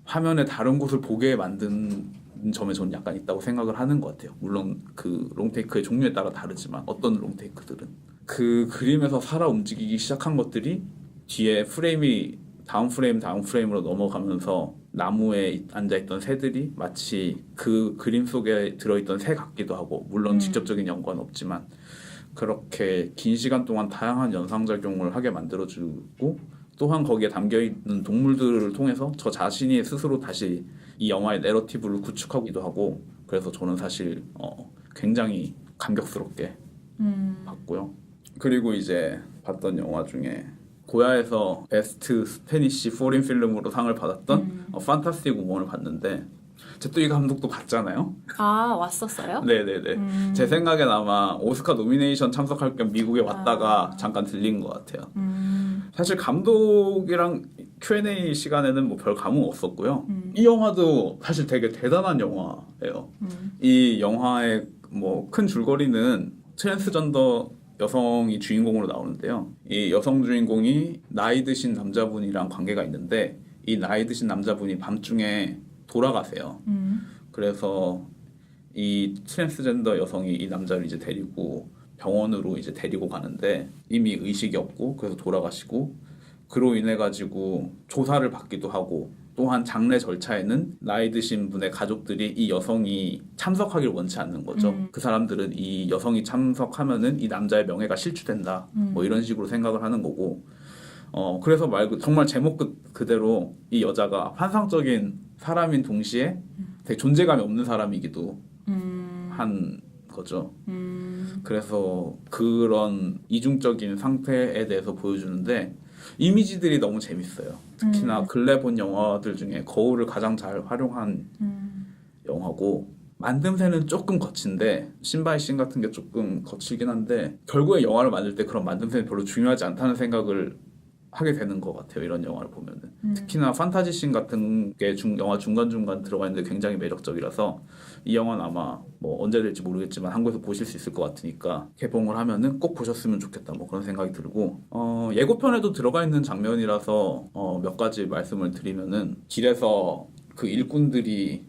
S3: 화면에 다른 곳을 보게 만든 점에 저는 약간 있다고 생각을 하는 것 같아요. 물론 그 롱테이크의 종류에 따라 다르지만 어떤 롱테이크들은 그 그림에서 살아 움직이기 시작한 것들이 뒤에 프레임이 다음 프레임으로 넘어가면서 나무에 앉아있던 새들이 마치 그 그림 속에 들어있던 새 같기도 하고 물론 직접적인 연관은 없지만 그렇게 긴 시간 동안 다양한 연상작용을 하게 만들어주고 또한 거기에 담겨있는 동물들을 통해서 저 자신이 스스로 다시 이 영화의 내러티브를 구축하기도 하고 그래서 저는 사실 굉장히 감격스럽게 봤고요. 그리고 이제 봤던 영화 중에 고야에서 베스트 스페니쉬 포린 필름으로 상을 받았던 판타스틱 우먼을 봤는데 제가 또 이 감독도 봤잖아요.
S2: 아, 왔었어요?
S3: 네네네. 제 생각엔 아마 오스카 노미네이션 참석할 겸 미국에 왔다가 잠깐 들린 것 같아요. 사실 감독이랑 Q&A 시간에는 뭐 별 감흥 없었고요. 이 영화도 사실 되게 대단한 영화예요. 이 영화의 뭐 큰 줄거리는 트랜스전더 여성이 주인공으로 나오는데요. 이 여성 주인공이 나이 드신 남자분이랑 관계가 있는데 이 나이 드신 남자분이 밤중에 돌아가세요. 그래서 이 트랜스젠더 여성이 이 남자를 이제 데리고 병원으로 이제 데리고 가는데 이미 의식이 없고 그래서 돌아가시고 그로 인해 가지고 조사를 받기도 하고 또한 장례 절차에는 나이 드신 분의 가족들이 이 여성이 참석하기를 원치 않는 거죠. 그 사람들은 이 여성이 참석하면은 이 남자의 명예가 실추된다. 뭐 이런 식으로 생각을 하는 거고. 그래서 정말 제목 그대로 이 여자가 환상적인 사람인 동시에 되게 존재감이 없는 사람이기도 한 거죠. 그래서 그런 이중적인 상태에 대해서 보여주는데 이미지들이 너무 재밌어요. 특히나 근래 본 영화들 중에 거울을 가장 잘 활용한 영화고 만듦새는 조금 거친데 신바이 씬 같은 게 조금 거칠긴 한데 결국에 영화를 만들 때 그런 만듦새는 별로 중요하지 않다는 생각을 하게 되는 것 같아요. 이런 영화를 보면은 특히나 판타지 씬 같은 게 영화 중간중간 들어가 있는데 굉장히 매력적이라서 이 영화는 아마 뭐 언제 될지 모르겠지만 한국에서 보실 수 있을 것 같으니까 개봉을 하면은 꼭 보셨으면 좋겠다 뭐 그런 생각이 들고 예고편에도 들어가 있는 장면이라서 몇 가지 말씀을 드리면은 길에서 그 일꾼들이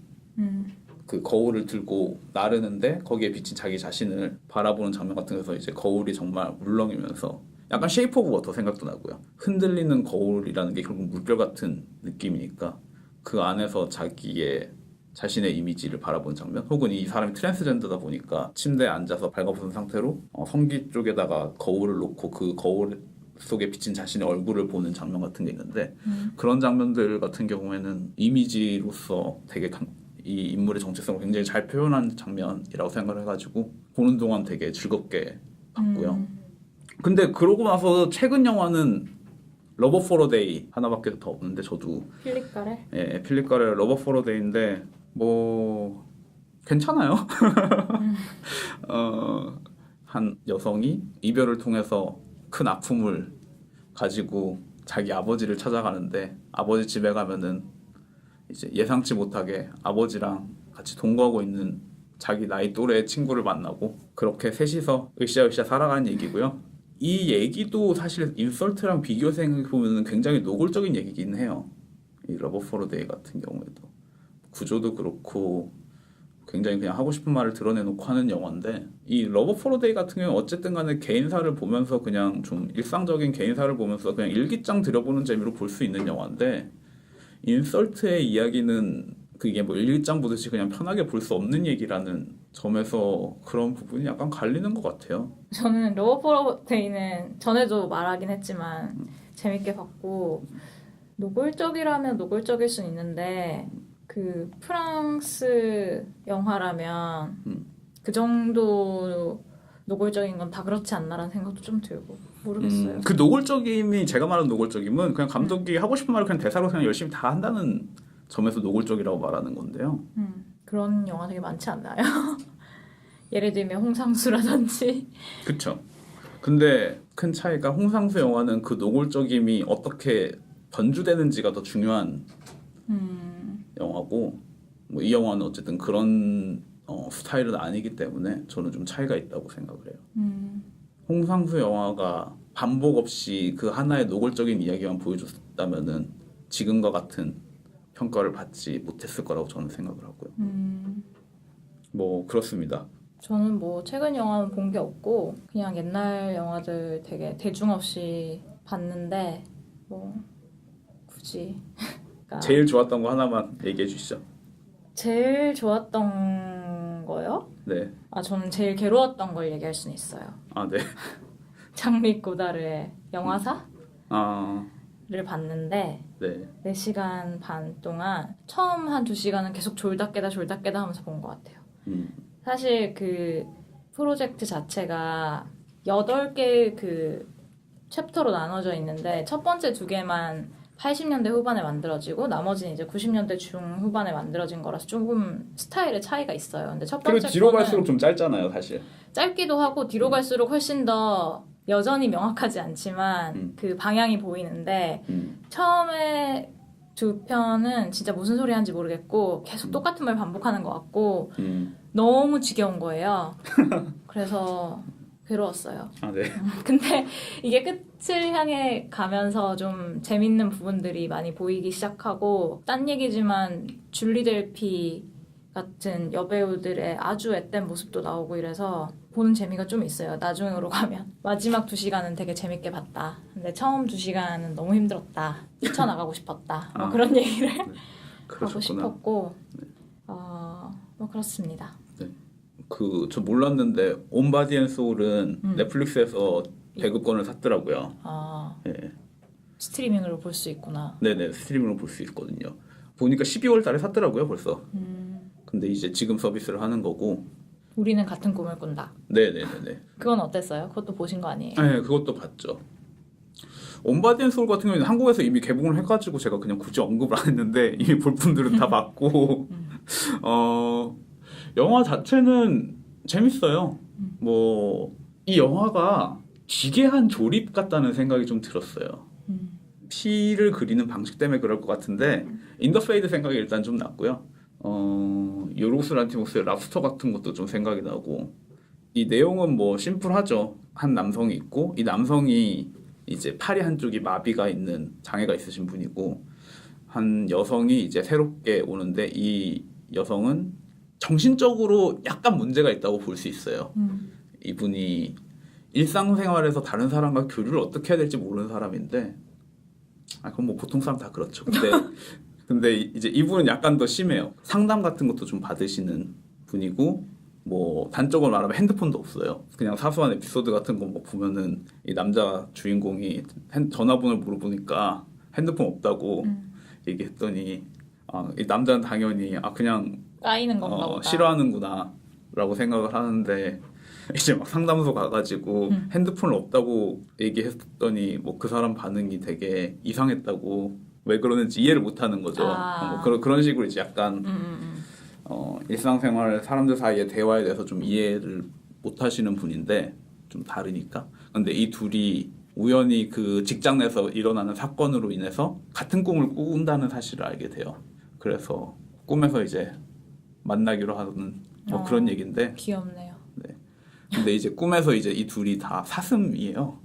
S3: 그 거울을 들고 나르는데 거기에 비친 자기 자신을 바라보는 장면 같은 데서 이제 거울이 정말 물렁이면서 약간 쉐이프 오브 워터 생각도 나고요. 흔들리는 거울이라는 게 결국 물결 같은 느낌이니까 그 안에서 자신의 이미지를 바라보는 장면 혹은 이 사람이 트랜스젠더다 보니까 침대에 앉아서 발가벗은 상태로 성기 쪽에다가 거울을 놓고 그 거울 속에 비친 자신의 얼굴을 보는 장면 같은 게 있는데 그런 장면들 같은 경우에는 이미지로서 되게 이 인물의 정체성을 굉장히 잘 표현한 장면이라고 생각을 해가지고 보는 동안 되게 즐겁게 봤고요. 근데 그러고 나서 최근 영화는 러버 포 어 데이 하나밖에 더 없는데 저도
S2: 필립 가레?
S3: 예, 필립 가레 러버 포 어 데이인데 뭐 괜찮아요. 한 여성이 이별을 통해서 큰 아픔을 가지고 자기 아버지를 찾아가는데 아버지 집에 가면은 이제 예상치 못하게 아버지랑 같이 동거하고 있는 자기 나이 또래의 친구를 만나고 그렇게 셋이서 으쌰으쌰 살아가는 얘기고요. 이 얘기도 사실 인설트랑 비교해서 생각해보면 굉장히 노골적인 얘기긴 해요. 이 러버 포 어 데이 같은 경우에도 구조도 그렇고 굉장히 그냥 하고 싶은 말을 드러내놓고 하는 영화인데 이 러버 포 어 데이 같은 경우는 어쨌든 간에 개인사를 보면서 그냥 좀 일상적인 개인사를 보면서 그냥 일기장 들여보는 재미로 볼 수 있는 영화인데 인설트의 이야기는 그게 뭐 일기장 보듯이 그냥 편하게 볼 수 없는 얘기라는 점에서 그런 부분이 약간 갈리는 것 같아요.
S2: 저는 러버 포 어 데이는 전에도 말하긴 했지만 재밌게 봤고 노골적이라면 노골적일 수는 있는데 그 프랑스 영화라면 그 정도 노골적인 건 다 그렇지 않나라는 생각도 좀 들고 모르겠어요.
S3: 그 노골적임이 제가 말하는 노골적임은 그냥 감독이 하고 싶은 말을 그냥 대사로 그냥 열심히 다 한다는 점에서 노골적이라고 말하는 건데요.
S2: 그런 영화 되게 많지 않나요? 예를 들면 홍상수라든지.
S3: 그렇죠. 근데 큰 차이가 홍상수 영화는 그 노골적임이 어떻게 변주되는지가 더 중요한 영화고 뭐 이 영화는 어쨌든 그런 스타일은 아니기 때문에 저는 좀 차이가 있다고 생각을 해요. 홍상수 영화가 반복 없이 그 하나의 노골적인 이야기만 보여줬다면은 지금과 같은 평가를 받지 못했을 거라고 저는 생각을 하고요. 뭐 그렇습니다.
S2: 저는 뭐 최근 영화는 본 게 없고 그냥 옛날 영화들 되게 대중 없이 봤는데 뭐 굳이 그러니까
S3: 제일 좋았던 거 하나만 얘기해 주시죠.
S2: 제일 좋았던 거요?
S3: 네.
S2: 저는 제일 괴로웠던 걸 얘기할 수는 있어요.
S3: 아, 네.
S2: 장미 고다르의 영화사를
S3: 아,
S2: 봤는데
S3: 네.
S2: 4시간 반 동안 처음 한 2시간은 계속 졸다 깨다 하면서 본 것 같아요. 사실 그 프로젝트 자체가 8개의 그 챕터로 나눠져 있는데 첫 번째 2개만 80년대 후반에 만들어지고 나머지는 이제 90년대 중후반에 만들어진 거라서 조금 스타일의 차이가 있어요. 근데 첫 번째
S3: 그리고 뒤로
S2: 거는
S3: 갈수록 좀 짧잖아요, 사실.
S2: 짧기도 하고 뒤로 갈수록 훨씬 더 여전히 명확하지 않지만 그 방향이 보이는데 처음에 2편은 진짜 무슨 소리 하는지 모르겠고 계속 똑같은 말 반복하는 것 같고 너무 지겨운 거예요. 그래서 괴로웠어요.
S3: 아, 네.
S2: 근데 이게 끝을 향해 가면서 좀 재밌는 부분들이 많이 보이기 시작하고 딴 얘기지만 줄리 델피 같은 여배우들의 아주 앳된 모습도 나오고 이래서 보는 재미가 좀 있어요. 나중으로 가면. 마지막 2시간은 되게 재밌게 봤다. 근데 처음 2시간은 너무 힘들었다. 뛰쳐나가고 싶었다. 뭐 그런 얘기를 하고
S3: 그러셨구나.
S2: 싶었고 뭐 그렇습니다.
S3: 저 몰랐는데 온바디 앤 소울은 넷플릭스에서 배급권을 샀더라고요. 네.
S2: 스트리밍으로 볼 수 있구나.
S3: 네네, 스트리밍으로 볼 수 있거든요. 보니까 12월 달에 샀더라고요, 벌써. 근데 이제 지금 서비스를 하는 거고.
S2: 우리는 같은 꿈을 꾼다.
S3: 네네네네.
S2: 그건 어땠어요? 그것도 보신 거 아니에요?
S3: 네, 그것도 봤죠. 온바디 앤 소울 같은 경우는 한국에서 이미 개봉을 해가지고 제가 그냥 굳이 언급을 안 했는데 이미 볼 분들은 다 봤고 영화 자체는 재밌어요. 뭐 이 영화가 기괴한 조립 같다는 생각이 좀 들었어요. 피를 그리는 방식 때문에 그럴 것 같은데 인더페이드 생각이 일단 좀 났고요. 요르고스 란티모스의 랍스터 같은 것도 좀 생각이 나고 이 내용은 뭐 심플하죠. 한 남성이 있고 이 남성이 이제 팔이 한쪽이 마비가 있는 장애가 있으신 분이고 한 여성이 이제 새롭게 오는데 이 여성은 정신적으로 약간 문제가 있다고 볼 수 있어요. 이분이 일상생활에서 다른 사람과 교류를 어떻게 해야 될지 모르는 사람인데 그건 뭐 보통 사람 다 그렇죠. 근데 이제 이분은 약간 더 심해요. 상담 같은 것도 좀 받으시는 분이고 뭐 단적으로 말하면 핸드폰도 없어요. 그냥 사소한 에피소드 같은 거 뭐 보면은 이 남자 주인공이 전화번호를 물어보니까 핸드폰 없다고 얘기했더니 이 남자는 당연히 그냥
S2: 까이는 건가 보다.
S3: 싫어하는구나 라고 생각을 하는데 이제 막 상담소 가가지고 핸드폰을 없다고 얘기했더니 뭐 그 사람 반응이 되게 이상했다고 왜 그러는지 이해를 못하는 거죠. 뭐 그런 식으로 이제 약간 일상생활 사람들 사이의 대화에 대해서 좀 이해를 못하시는 분인데 좀 다르니까. 근데 이 둘이 우연히 그 직장 내에서 일어나는 사건으로 인해서 같은 꿈을 꾼다는 사실을 알게 돼요. 그래서 꿈에서 이제 만나기로 하는 뭐 그런 얘기인데.
S2: 귀엽네요.
S3: 네. 근데 이제 꿈에서 이제 이 둘이 다 사슴이에요.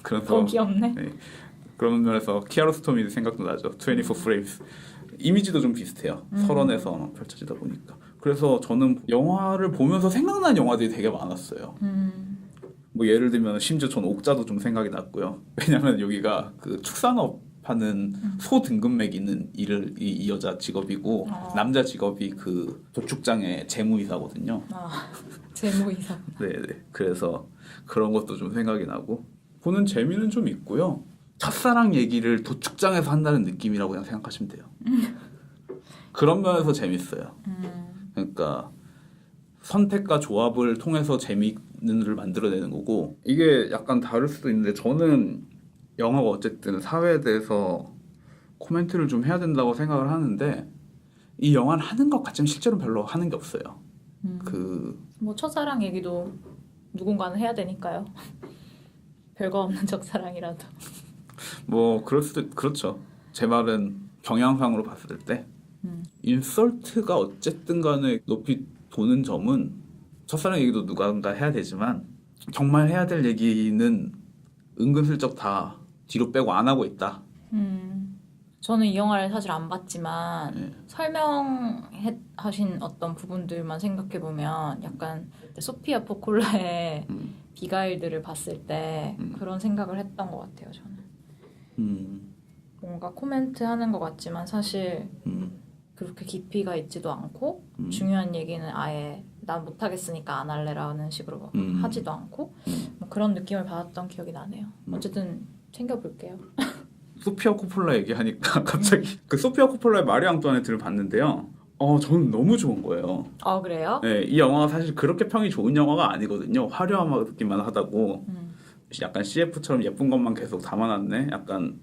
S3: 그래서
S2: 너무 귀엽네.
S3: 네. 그런 면에서 키아로스토미 생각도 나죠. 24 frames. 이미지도 좀 비슷해요. 설원에서 펼쳐지다 보니까. 그래서 저는 영화를 보면서 생각나는 영화들이 되게 많았어요. 뭐 예를 들면 심지어 전 옥자도 좀 생각이 났고요. 왜냐면 여기가 그 축산업 하는 소등급맥 있는 이 여자 직업이고 남자 직업이 그 도축장의 재무이사거든요.
S2: 재무이사.
S3: 네네. 그래서 그런 것도 좀 생각이 나고 보는 재미는 좀 있고요. 첫사랑 얘기를 도축장에서 한다는 느낌이라고 그냥 생각하시면 돼요. 그런 면에서 재밌어요. 그러니까 선택과 조합을 통해서 재미있는 를 만들어내는 거고 이게 약간 다를 수도 있는데 저는 영화가 어쨌든 사회에 대해서 코멘트를 좀 해야 된다고 생각을 하는데 이 영화는 하는 것 같지만 실제로 별로 하는 게 없어요.
S2: 뭐 첫사랑 얘기도 누군가는 해야 되니까요. 별거 없는 적사랑이라도.
S3: 뭐 그럴 수도 그렇죠. 제 말은 경향상으로 봤을 때 인설트가 어쨌든 간에 높이 도는 점은 첫사랑 얘기도 누군가 해야 되지만 정말 해야 될 얘기는 은근슬쩍 다 뒤로 빼고 안 하고 있다.
S2: 저는 이 영화를 사실 안 봤지만
S3: 네.
S2: 설명하신 어떤 부분들만 생각해 보면 약간 소피아 포콜라의 비가일드를 봤을 때 그런 생각을 했던 것 같아요. 저는 뭔가 코멘트하는 것 같지만 사실 그렇게 깊이가 있지도 않고 중요한 얘기는 아예 난 못하겠으니까 안 할래라는 식으로 막 하지도 않고 뭐 그런 느낌을 받았던 기억이 나네요. 어쨌든 챙겨볼게요.
S3: 소피아 코폴라 얘기하니까 갑자기 그 소피아 코폴라의 마리 앙뚜아네트를 봤는데요. 저는 너무 좋은 거예요.
S2: 아 그래요?
S3: 네, 이 영화가 사실 그렇게 평이 좋은 영화가 아니거든요. 화려하기만 하다고 약간 CF처럼 예쁜 것만 계속 담아놨네. 약간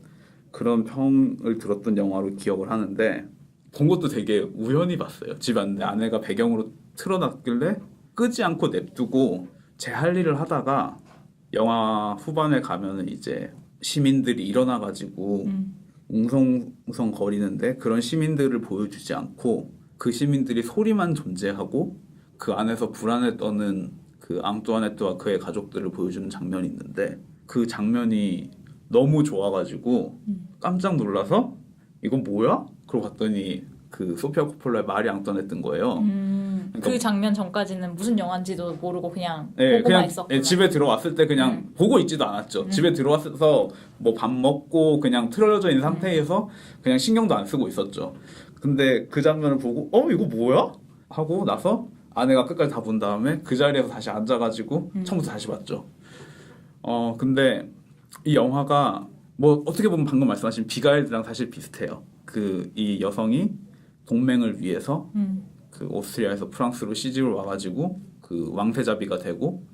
S3: 그런 평을 들었던 영화로 기억을 하는데 본 것도 되게 우연히 봤어요. 집에 왔는데 아내가 배경으로 틀어놨길래 끄지 않고 냅두고 제 할 일을 하다가 영화 후반에 가면은 이제 시민들이 일어나가지고 웅성웅성 거리는데 그런 시민들을 보여주지 않고 그 시민들이 소리만 존재하고 그 안에서 불안에 떠는 그 앙뚜아네트와 그의 가족들을 보여주는 장면이 있는데 그 장면이 너무 좋아가지고 깜짝 놀라서 이건 뭐야? 그러고 봤더니 그 소피아 코폴라의 마리 앙뚜아네트인 거예요.
S2: 그 장면 전까지는 무슨 영화인지도 모르고 그냥
S3: 네,
S2: 보고만
S3: 그냥
S2: 있었구나.
S3: 집에 들어왔을 때 그냥 보고 있지도 않았죠. 집에 들어와서 뭐 밥 먹고 그냥 틀어져 있는 상태에서 그냥 신경도 안 쓰고 있었죠. 근데 그 장면을 보고 이거 뭐야? 하고 나서 아내가 끝까지 다 본 다음에 그 자리에서 다시 앉아가지고 처음부터 다시 봤죠. 근데 이 영화가 뭐 어떻게 보면 방금 말씀하신 비가일드랑 사실 비슷해요. 그 이 여성이 동맹을 위해서 그 오스트리아에서 프랑스로 시집을 와가지고 그 왕세자비가 되고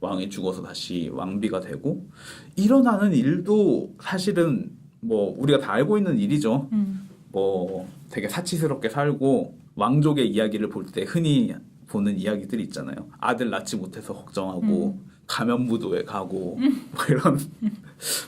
S3: 왕이 죽어서 다시 왕비가 되고 일어나는 일도 사실은 뭐 우리가 다 알고 있는 일이죠. 뭐 되게 사치스럽게 살고 왕족의 이야기를 볼 때 흔히 보는 이야기들 있잖아요. 아들 낳지 못해서 걱정하고 가면부도에 가고 뭐 이런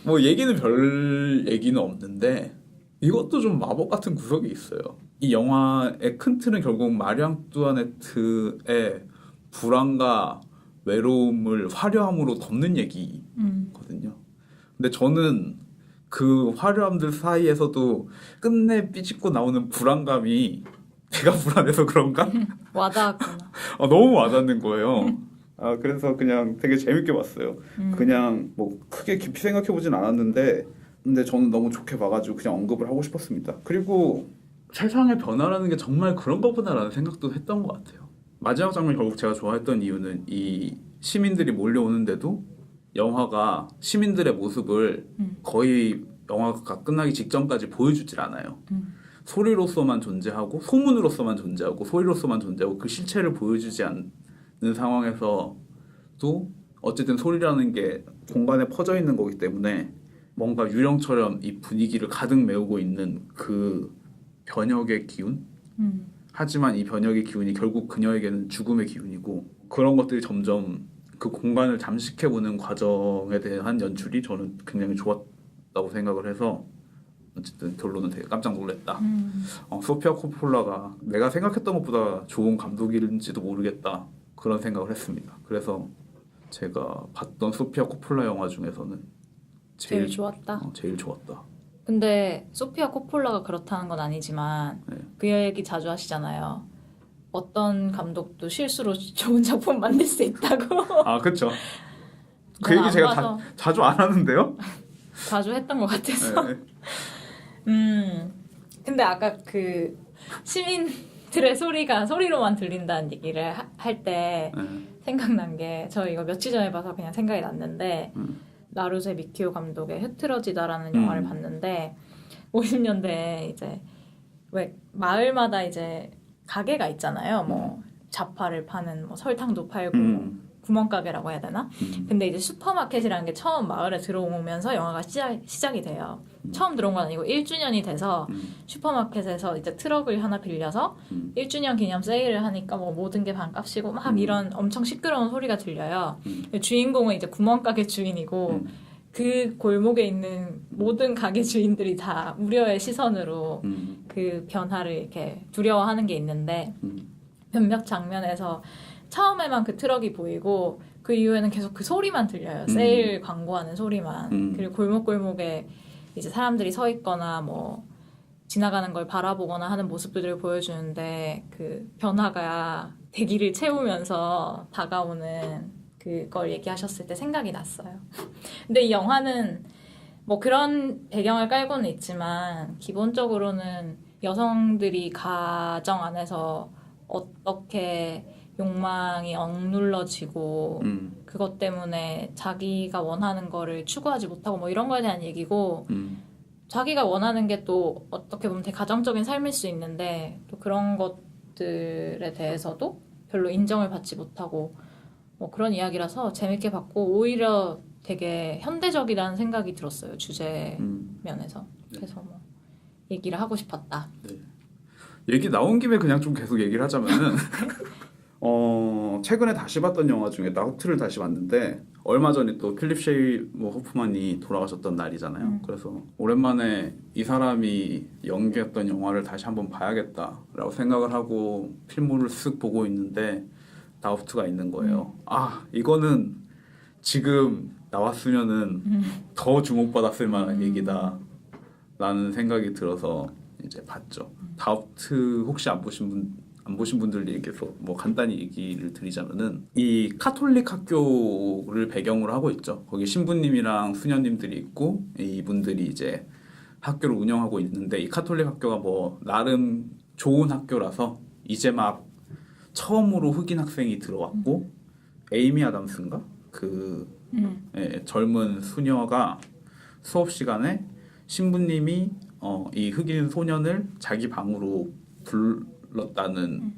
S3: 뭐 얘기는 별 얘기는 없는데 이것도 좀 마법 같은 구석이 있어요. 이 영화의 큰 틀은 결국 마리 앙뚜아네트의 불안과 외로움을 화려함으로 덮는 얘기거든요. 근데 저는 그 화려함들 사이에서도 끝내 삐집고 나오는 불안감이 내가 불안해서 그런가?
S2: 와닿았구나.
S3: 너무 와닿는 거예요. 그래서 그냥 되게 재밌게 봤어요. 그냥 뭐 크게 깊이 생각해보진 않았는데 근데 저는 너무 좋게 봐가지고 그냥 언급을 하고 싶었습니다. 그리고 세상의 변화라는 게 정말 그런 거구나라는 생각도 했던 것 같아요. 마지막 장면 결국 제가 좋아했던 이유는 이 시민들이 몰려오는데도 영화가 시민들의 모습을 거의 영화가 끝나기 직전까지 보여주질 않아요. 소리로서만 존재하고 소문으로서만 존재하고 소리로서만 존재하고 그 실체를 보여주지 않는 상황에서도 어쨌든 소리라는 게 공간에 퍼져 있는 거기 때문에 뭔가 유령처럼 이 분위기를 가득 메우고 있는 그 변혁의 기운? 하지만 이 변혁의 기운이 결국 그녀에게는 죽음의 기운이고 그런 것들이 점점 그 공간을 잠식해보는 과정에 대한 연출이 저는 굉장히 좋았다고 생각을 해서 어쨌든 결론은 되게 깜짝 놀랐다. 소피아 코폴라가 내가 생각했던 것보다 좋은 감독인지도 모르겠다. 그런 생각을 했습니다. 그래서 제가 봤던 소피아 코폴라 영화 중에서는
S2: 제일 좋았다.
S3: 제일 좋았다.
S2: 근데 소피아 코폴라가 그렇다는 건 아니지만
S3: 네.
S2: 그 얘기 자주 하시잖아요. 어떤 감독도 실수로 좋은 작품 만들 수 있다고.
S3: 그렇죠. 그
S2: 난
S3: 얘기
S2: 안
S3: 제가
S2: 봐서.
S3: 자주 안 하는데요.
S2: 자주 했던 것 같아서.
S3: 네.
S2: 근데 아까 그 시민들의 소리가 소리로만 들린다는 얘기를 할 때 생각난 게 저 이거 며칠 전에 봐서 그냥 생각이 났는데 나루세 미키오 감독의 흐트러지다라는 영화를 봤는데 50년대에 이제 왜 마을마다 이제 가게가 있잖아요. 뭐 잡화를 파는 뭐 설탕도 팔고 구멍가게라고 해야 되나? 근데 이제 슈퍼마켓이라는 게 처음 마을에 들어오면서 영화가 시작이 돼요. 처음 들어온 건 아니고 1주년이 돼서 슈퍼마켓에서 이제 트럭을 하나 빌려서 1주년 기념 세일을 하니까 뭐 모든 게 반값이고 막 이런 엄청 시끄러운 소리가 들려요. 주인공은 이제 구멍가게 주인이고 그 골목에 있는 모든 가게 주인들이 다 우려의 시선으로 그 변화를 이렇게 두려워하는 게 있는데 몇몇 장면에서 처음에만 그 트럭이 보이고 그 이후에는 계속 그 소리만 들려요. 세일 광고하는 소리만. 그리고 골목골목에 이제 사람들이 서 있거나 뭐 지나가는 걸 바라보거나 하는 모습들을 보여주는데 그 변화가 대기를 채우면서 다가오는 그걸 얘기하셨을 때 생각이 났어요. 근데 이 영화는 뭐 그런 배경을 깔고는 있지만 기본적으로는 여성들이 가정 안에서 어떻게 욕망이 억눌러지고 그것 때문에 자기가 원하는 거를 추구하지 못하고 뭐 이런 거에 대한 얘기고 자기가 원하는 게 또 어떻게 보면 되게 가정적인 삶일 수 있는데 또 그런 것들에 대해서도 별로 인정을 받지 못하고 뭐 그런 이야기라서 재밌게 봤고 오히려 되게 현대적이라는 생각이 들었어요. 주제 면에서. 그래서 뭐 얘기를 하고 싶었다.
S3: 네. 얘기 나온 김에 그냥 좀 계속 얘기를 하자면은 최근에 다시 봤던 영화 중에 나우트를 다시 봤는데 얼마 전에 또 필립 세이머 호프만이 돌아가셨던 날이잖아요. 그래서 오랜만에 이 사람이 연기했던 영화를 다시 한번 봐야겠다라고 생각을 하고 필모를 쓱 보고 있는데 나우트가 있는 거예요. 아 이거는 지금 나왔으면은 더 주목받았을 만한 얘기다 라는 생각이 들어서 이제 봤죠. 다우트 혹시 안 보신 분들 얘기해서 뭐 간단히 얘기를 드리자면은 이 카톨릭 학교를 배경으로 하고 있죠. 거기 신부님이랑 수녀님들이 있고 이분들이 이제 학교를 운영하고 있는데 이 카톨릭 학교가 뭐 나름 좋은 학교라서 이제 막 처음으로 흑인 학생이 들어왔고 에이미 아담스인가 예, 젊은 수녀가 수업 시간에 신부님이 이 흑인 소년을 자기 방으로 불렀다는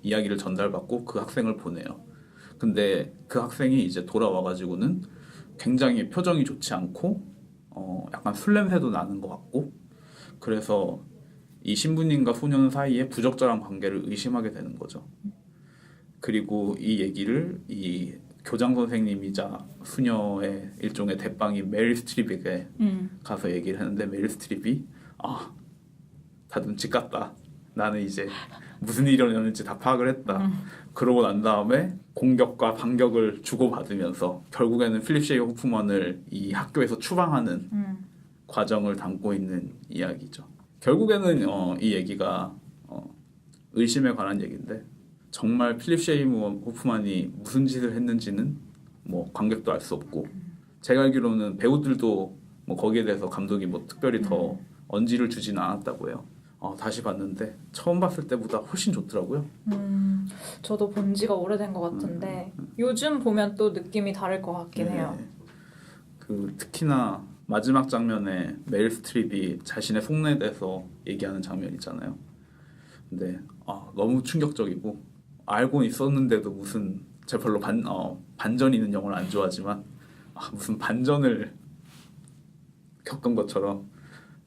S3: 이야기를 전달받고 그 학생을 보내요. 근데 그 학생이 이제 돌아와가지고는 굉장히 표정이 좋지 않고 약간 술 냄새도 나는 것 같고 그래서 이 신부님과 소년 사이에 부적절한 관계를 의심하게 되는 거죠. 그리고 이 얘기를 이 교장 선생님이자 수녀의 일종의 대빵인 메릴 스트립에게 가서 얘기를 하는데 메릴 스트립이 다 눈치 깠다. 나는 이제 무슨 일이 일어났는지 다 파악을 했다. 그러고 난 다음에 공격과 반격을 주고받으면서 결국에는 필립 세이머 호프만을 이 학교에서 추방하는 과정을 담고 있는 이야기죠. 결국에는 이 얘기가 의심에 관한 얘기인데 정말 필립 세이머 호프만이 무슨 짓을 했는지는 뭐 관객도 알 수 없고 제가 알기로는 배우들도 뭐 거기에 대해서 감독이 뭐 특별히 더 언지를 주지는 않았다고 해요. 다시 봤는데 처음 봤을 때보다 훨씬 좋더라고요.
S2: 저도 본 지가 오래된 것 같은데 요즘 보면 또 느낌이 다를 것 같긴 해요.
S3: 그 특히나 마지막 장면에 메릴 스트립이 자신의 속내에 대해서 얘기하는 장면 있잖아요. 근데 너무 충격적이고 알고 있었는데도 무슨 제가 별로 반전 있는 영화를 안 좋아하지만 무슨 반전을 겪은 것처럼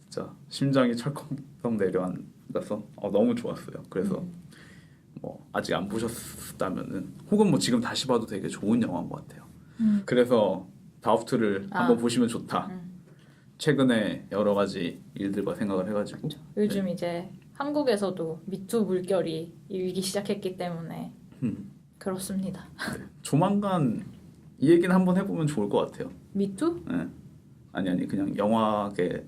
S3: 진짜 심장이 철컥 내려앉아서 너무 좋았어요. 그래서 뭐 아직 안 보셨다면은 혹은 뭐 지금 다시 봐도 되게 좋은 영화인 것 같아요. 그래서 다우트를 한번 보시면 좋다. 최근에 여러 가지 일들과 생각을 해가지고
S2: 요즘 이제 한국에서도 미투 물결이 일기 시작했기 때문에 그렇습니다.
S3: 네. 조만간 이 얘기는 한번 해보면 좋을 것 같아요.
S2: 미투?
S3: 네. 아니 그냥 영화계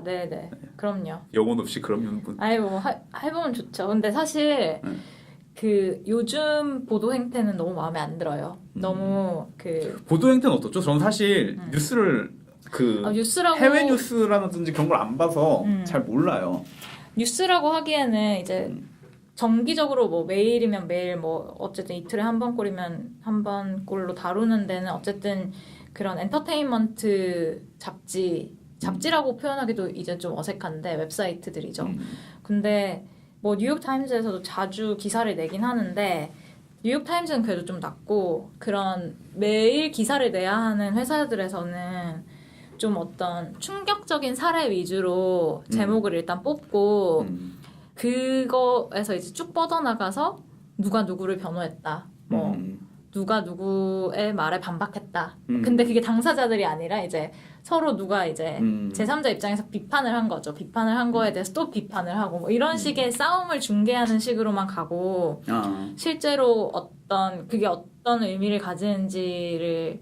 S2: 네네. 그럼요.
S3: 영혼 없이 그러면
S2: 뭐 해보면 좋죠. 근데 사실 그 요즘 보도 행태는 너무 마음에 안 들어요. 너무
S3: 보도 행태는 어떻죠? 저는 사실 뉴스를
S2: 뉴스라고
S3: 해외 뉴스라든지 그런 걸 안 봐서 잘 몰라요.
S2: 뉴스라고 하기에는 이제 정기적으로 뭐 매일이면 매일 뭐 어쨌든 이틀에 한 번 꼴이면 한 번 꼴로 다루는 데는 어쨌든 그런 엔터테인먼트 잡지라고 표현하기도 이제 좀 어색한데 웹사이트들이죠. 근데 뭐 뉴욕 타임즈에서도 자주 기사를 내긴 하는데 뉴욕 타임즈는 그래도 좀 낮고 그런 매일 기사를 내야 하는 회사들에서는 좀 어떤 충격적인 사례 위주로 제목을 일단 뽑고 그거에서 이제 쭉 뻗어나가서 누가 누구를 변호했다. 뭐 누가 누구의 말에 반박했다. 근데 그게 당사자들이 아니라 이제 서로 누가 이제 제3자 입장에서 비판을 한 거죠. 비판을 한 거에 대해서 또 비판을 하고 뭐 이런 식의 싸움을 중계하는 식으로만 가고 실제로 그게 어떤 의미를 가지는지를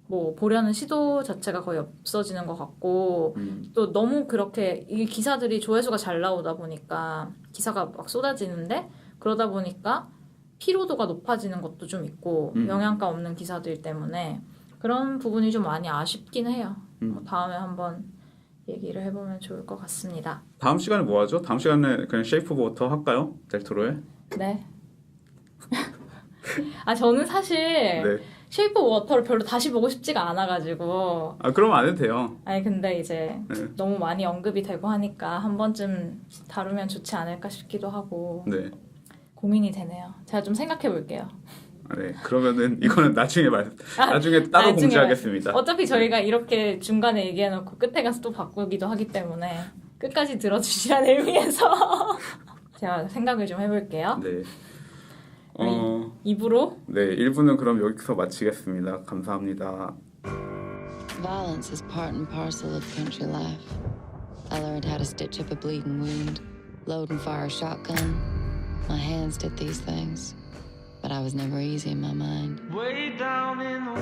S2: 뭐 보려는 시도 자체가 거의 없어지는 것 같고 또 너무 그렇게 이 기사들이 조회수가 잘 나오다 보니까 기사가 막 쏟아지는데 그러다 보니까 피로도가 높아지는 것도 좀 있고 영양가 없는 기사들 때문에 그런 부분이 좀 많이 아쉽긴 해요. 다음에 한번 얘기를 해보면 좋을 것 같습니다.
S3: 다음 시간에 뭐 하죠? 다음 시간에 그냥 쉐이프 오브 워터 할까요? 델토로에?
S2: 네. 저는 사실
S3: 네.
S2: 쉐이프 오브 워터를 별로 다시 보고 싶지가 않아가지고
S3: 그러면 안 해도 돼요.
S2: 아니 근데 이제
S3: 네.
S2: 너무 많이 언급이 되고 하니까 한 번쯤 다루면 좋지 않을까 싶기도 하고
S3: 네.
S2: 고민이 되네요. 제가 좀 생각해 볼게요.
S3: 네. 그러면은 이거는 나중에 나중에 따로 공지하겠습니다.
S2: 어차피 저희가 이렇게 중간에 얘기해놓고 끝에 가서 또 바꾸기도 하기 때문에 끝까지 들어주시라는 의미에서 제가 생각을 좀 해볼게요.
S3: 네.
S2: 2부로
S3: 네, 1부는 그럼 여기서 마치겠습니다. 감사합니다.
S4: Violence is part and parcel of country life. I learned how to stitch up a bleeding wound, load and fire a shotgun. My hands did these things, but I was never easy in my mind.
S5: Way down in the